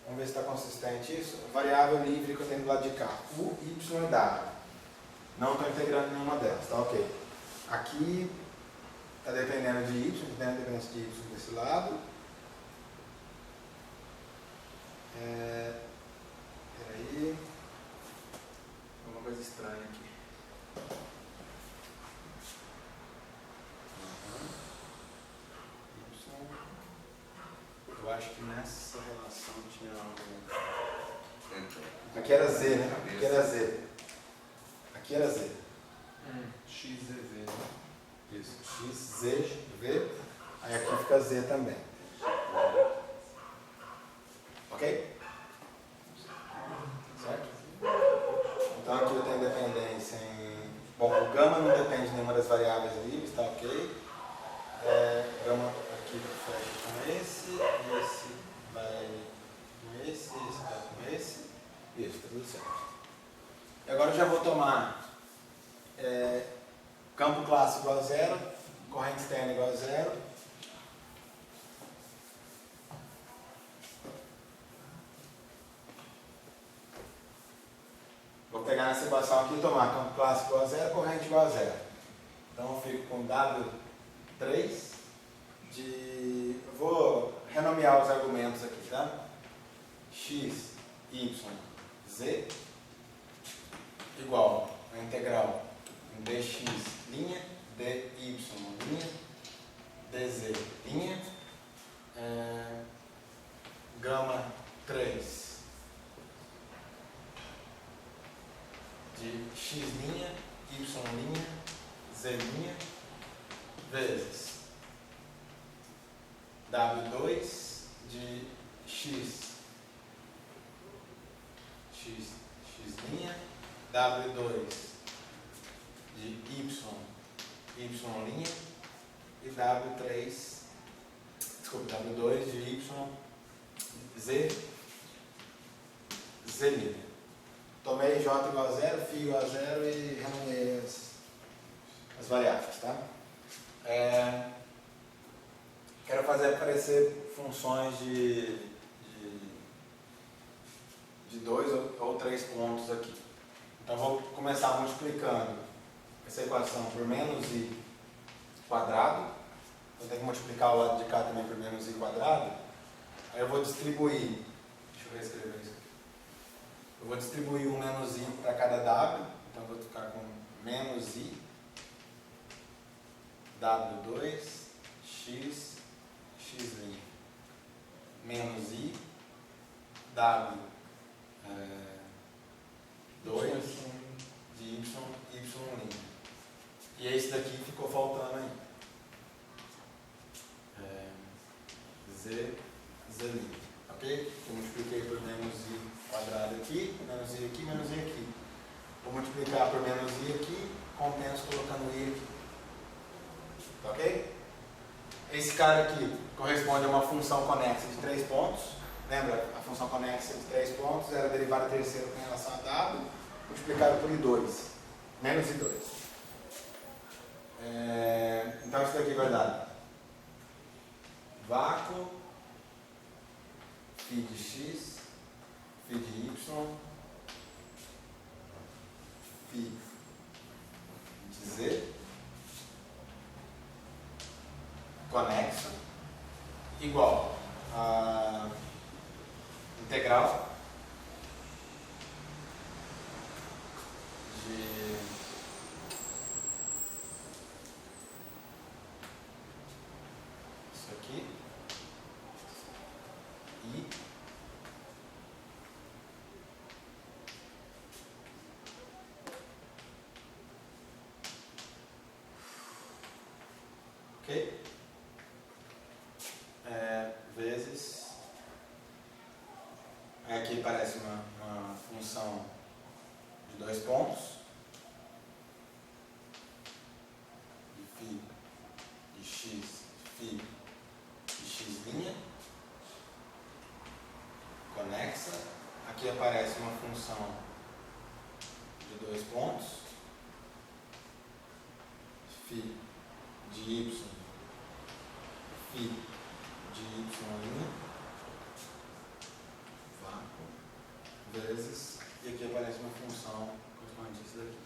Vamos ver se está consistente isso. Variável livre que eu tenho do lado de cá. U, Y e W. Não estou integrando nenhuma delas, tá ok? Aqui está dependendo de Y, tem dependência de Y desse lado. Peraí. Alguma coisa estranha aqui. Eu acho que nessa relação tinha algo. Aqui era Z, né? Aqui era Z. Aqui era Z. X, Z, V. Isso. X, Z, V. Aí aqui fica Z também. Ok? Certo? Então aqui eu tenho dependência em. Bom, o gama não depende de nenhuma das variáveis livres, tá ok? Gama aqui fecha com esse vai com esse vai com esse. Isso, tá tudo certo. E agora eu já vou tomar campo clássico igual a zero, corrente externa igual a zero. Vou pegar nessa equação aqui e tomar campo clássico igual a zero, corrente igual a zero. Então eu fico com W3 de. Eu vou renomear os argumentos aqui, tá? X, Y, Z igual a integral em dx linha, dy linha, dz linha, gama 3 de x linha, y linha, z linha, vezes W2 de x linha, W2 de y linha e W2 de y, z linha. Tomei j igual a zero, φ igual a zero e renomeei as variáveis, tá? Quero fazer aparecer funções de 2 ou 3 pontos aqui. Então vou começar multiplicando essa equação por menos i quadrado. Eu tenho que multiplicar o lado de cá também por menos i quadrado. Aí eu vou distribuir. Deixa eu reescrever isso aqui. Eu vou distribuir um menos i para cada w. Então eu vou ficar com menos i W2 x menos i W 2 de y'. E esse daqui ficou faltando aí. Z'. Ok? Eu multipliquei por menos i quadrado aqui, menos i aqui, menos i aqui. Vou multiplicar por menos i aqui, compenso colocando i aqui. Tá ok? Esse cara aqui corresponde a uma função conexa de 3 pontos. Lembra? A função conexa de 3 pontos era a derivada terceira com relação a w, multiplicado por i2, menos i2. Então isso daqui vai dar vácuo φ de x, φ de y, φ de z, conexo, igual a integral de isso aqui e ok? Vezes aqui parece uma função de 2 pontos de φ de x, φ de x', conexa. Aqui aparece uma função de 2 pontos φ de y, φ de y', vácuo, vezes, e aqui aparece uma função correspondente a isso daqui.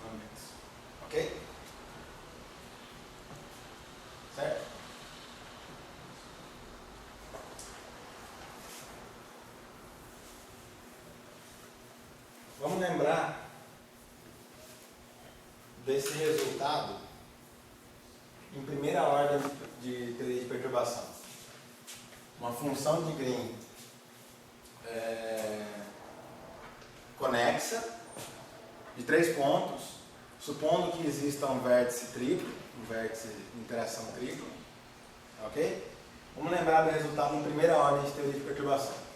Conexo. Ok? Certo? Vamos lembrar desse resultado em primeira ordem de teoria de perturbação. Uma função de Green conexa de 3 pontos, supondo que exista um vértice triplo, um vértice de interação triplo, ok? Vamos lembrar do resultado em primeira ordem de teoria de perturbação.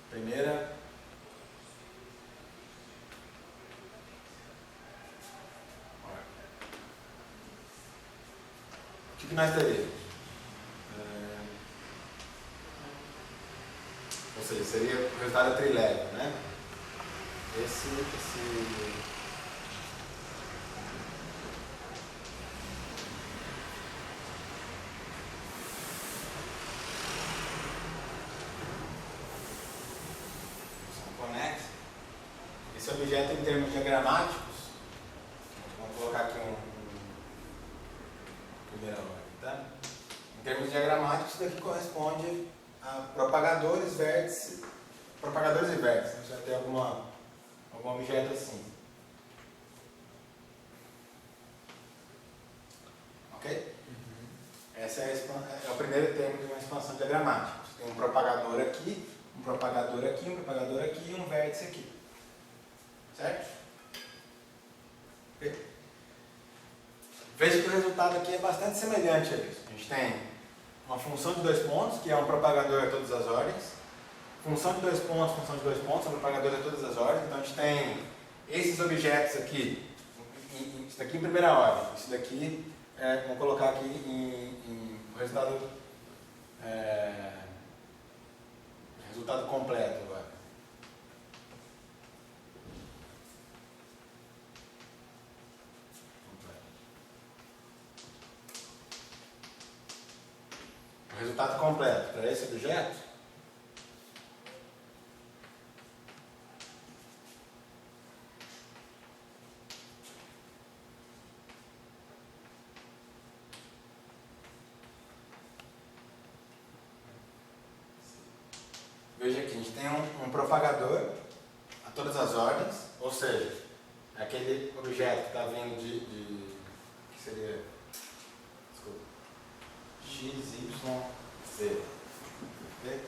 Primeira o que nós teremos? Ou seja, seria o resultado trilével, né? Esse conexo. Esse objeto em termos diagramáticos, vamos colocar aqui primeira ordem, tá? Em termos diagramáticos, isso daqui corresponde a propagadores e vértices. Você vai ter algum objeto assim. Ok? Esse é o primeiro termo de uma expansão diagramática. Você tem um propagador aqui, um propagador aqui, um propagador aqui e um vértice aqui. Certo? Ok? Veja que o resultado aqui é bastante semelhante a isso. A gente tem uma função de 2 pontos, que é um propagador a todas as ordens. Função de 2 pontos, um propagador a todas as ordens. Então a gente tem esses objetos aqui, isso daqui em primeira ordem. Isso daqui, vamos colocar aqui em resultado completo agora. O resultado completo para esse objeto veja aqui, a gente tem um propagador a todas as ordens, ou seja, aquele objeto que está vindo seria, desculpa, x, y, z. Ok?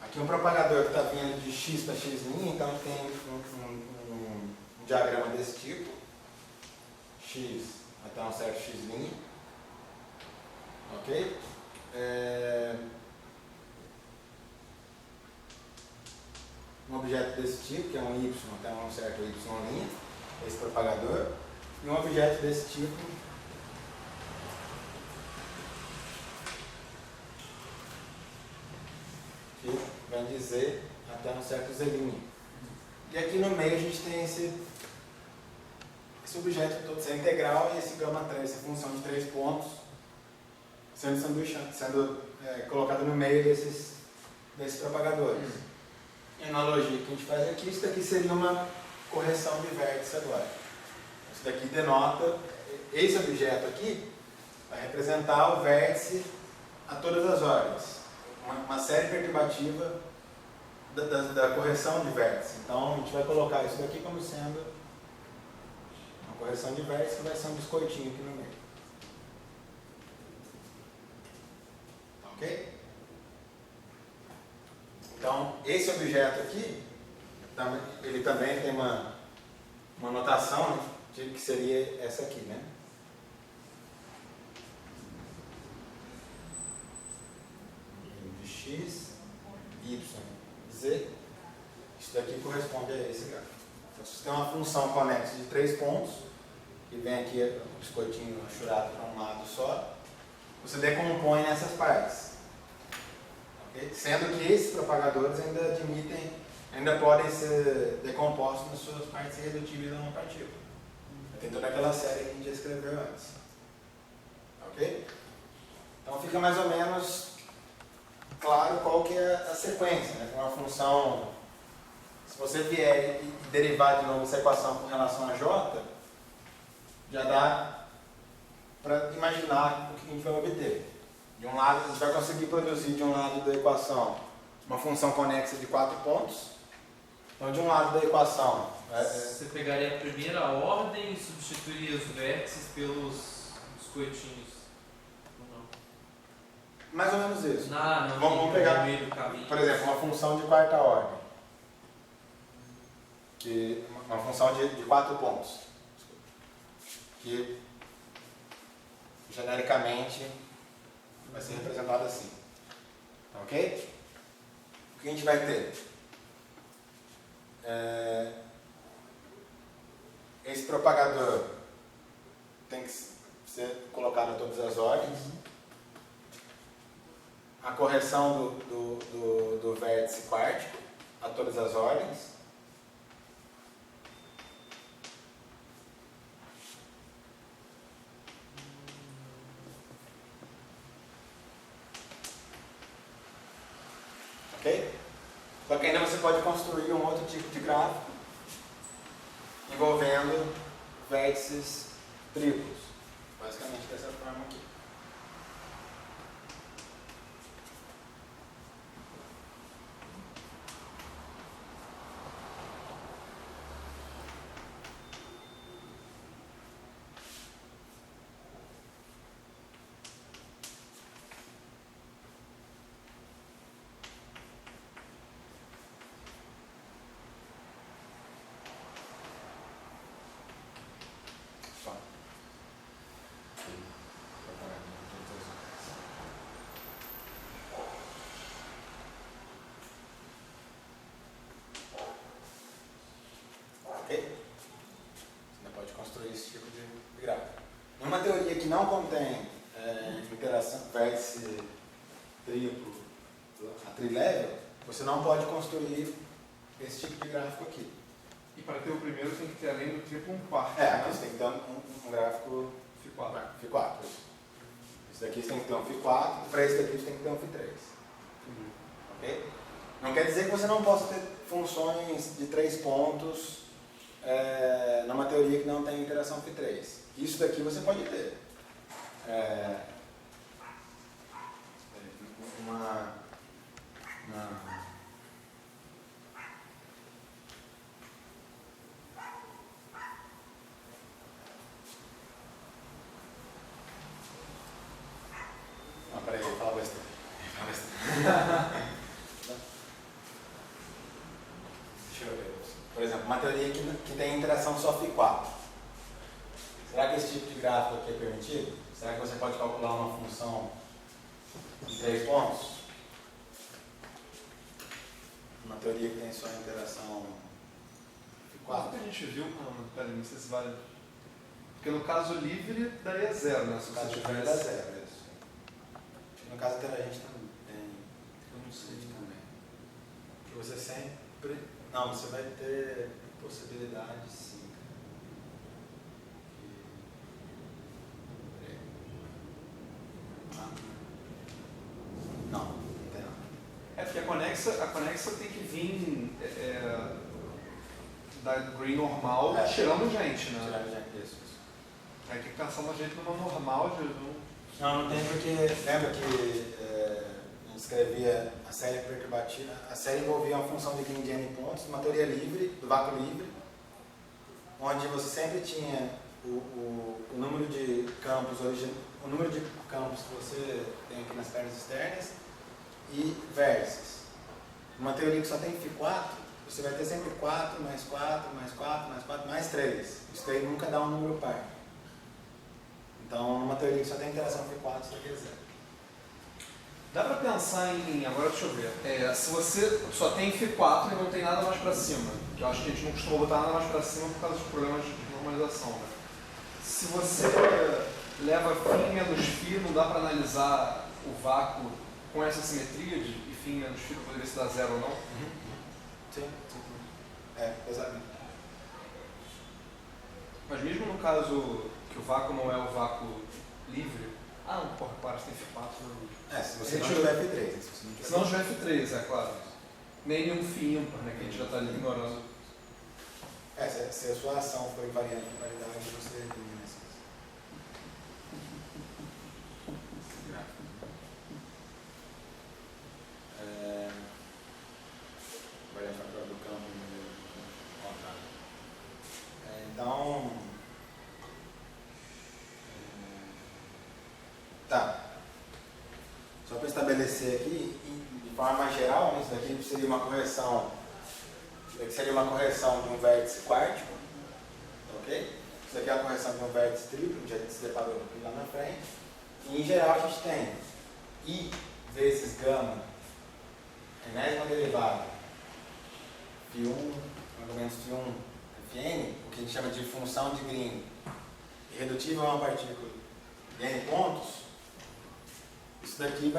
Aqui um propagador que está vindo de x para x', então tem um diagrama desse tipo, x até um certo x', ok? Um objeto desse tipo, que é um y até um certo y', esse propagador, e um objeto desse tipo, que vem de z até um certo z'. E aqui no meio a gente tem esse objeto todo, essa integral e esse gama 3, essa função de 3 pontos, sendo colocado no meio desses propagadores. A analogia que a gente faz aqui, isso daqui seria uma correção de vértice agora. Isso daqui denota, esse objeto aqui vai representar o vértice a todas as ordens. Uma série perturbativa da correção de vértice. Então a gente vai colocar isso daqui como sendo uma correção de vértice que vai ser um biscoitinho aqui no meio. Ok? Então, esse objeto aqui, ele também tem uma notação, né, que seria essa aqui, né? De x, y, z. Isso daqui corresponde a esse gráfico. Então, se você tem uma função conexa de 3 pontos, que vem aqui o biscoitinho achurado para um lado só, você decompõe nessas partes. Okay? Sendo que esses propagadores ainda podem ser decompostos nas suas partes irredutíveis a uma partícula. Tem toda aquela série que a gente já escreveu antes. Ok? Então fica mais ou menos claro qual que é a sequência. Né? Uma função, se você vier e derivar de novo essa equação com relação a j, já dá para imaginar o que a gente vai obter. De um lado, você vai conseguir produzir de um lado da equação uma função conexa de 4 pontos. Então, de um lado da equação... Você pegaria a primeira ordem e substituiria os vértices pelos biscoitinhos? Ou não? Mais ou menos isso. Não, Vamos pegar, no meio do caminho. por exemplo, uma função de quarta ordem. Uma função de 4 pontos. Que, genericamente, vai ser representado assim. Ok? O que a gente vai ter? Esse propagador tem que ser colocado a todas as ordens. A correção do vértice quártico a todas as ordens. Ok? Só que ainda você pode construir um outro tipo de gráfico envolvendo vértices triplos. Basicamente dessa forma aqui. Ok? Você ainda pode construir esse tipo de gráfico. Em uma teoria que não contém interação vértice triplo a trilevel, você não pode construir esse tipo de gráfico aqui. E para ter o primeiro tem que ter além do triplo um quarto. Aqui você tem que ter um gráfico Φ4. Esse daqui você tem que ter um Φ4, para esse daqui você tem que ter um Φ3. Ok? Não quer dizer que você não possa ter funções de 3 pontos numa teoria que não tem interação Φ3. Isso daqui você pode ter. Por exemplo, uma teoria que tem interação só φ4. Será que esse tipo de gráfico aqui é permitido? Será que você pode calcular uma função de 3 pontos? Uma teoria que tem só interação Quanto φ4? que a gente viu? Não, peraí, não sei se vale. Porque no caso livre daria 0, né? Se No você caso de tivesse. dá 0, isso. No caso interagente também. Eu não sei. Também. Que você sempre. Não, você vai ter possibilidade sim. Não, não tem nada. É porque a conexa tem que vir da green normal É. tirando gente, né? Tirar já isso. Aí tem que pensar na gente numa normal de. Não tem porque. Lembra que a gente escrevia a série perturbativa? A série envolvia uma função de green de n pontos, uma teoria livre, do vácuo livre, onde você sempre tinha o número de campos o número de campos que você tem aqui nas pernas externas e vértices. Uma teoria que só tem φ4, você vai ter sempre 4, mais 4, mais 4, mais 4, mais 3. Isso daí nunca dá um número par. Então, numa teoria que só tem interação φ4, isso aqui é 0. Dá pra pensar em. Agora deixa eu ver. Se você só tem φ4 e não tem nada mais pra cima, que eu acho que a gente não costuma botar nada mais pra cima por causa dos problemas de normalização, né? Se você leva φ menos φ, não dá pra analisar o vácuo com essa simetria de φ menos φ, poderia se dar 0 ou não? Sim. Exatamente. Mas mesmo no caso que o vácuo não é o vácuo livre, não, porra, claro, você tem φ4 não. Se você A não gente- tiver F3, se você não tiver Se não tiver F3, é claro. Nem nenhum φ ímpar, né, que a gente já está ali ignorando. se a sua ação for invariante de qualidade, você elimina esse gráfico. Variante factorial do campo ao contrário. Então, tá. Só para estabelecer aqui, de forma mais geral, isso daqui seria uma correção. Isso aqui seria uma correção de um vértice quártico, ok? Isso aqui é a correção de um vértice triplo, que a gente se deparou aqui lá na frente. E em geral a gente tem I vezes gama, enésima derivada, φ1, argumentos φ1, Fn, o que a gente chama de função de Green, irredutível a uma partícula de n pontos. Isso daqui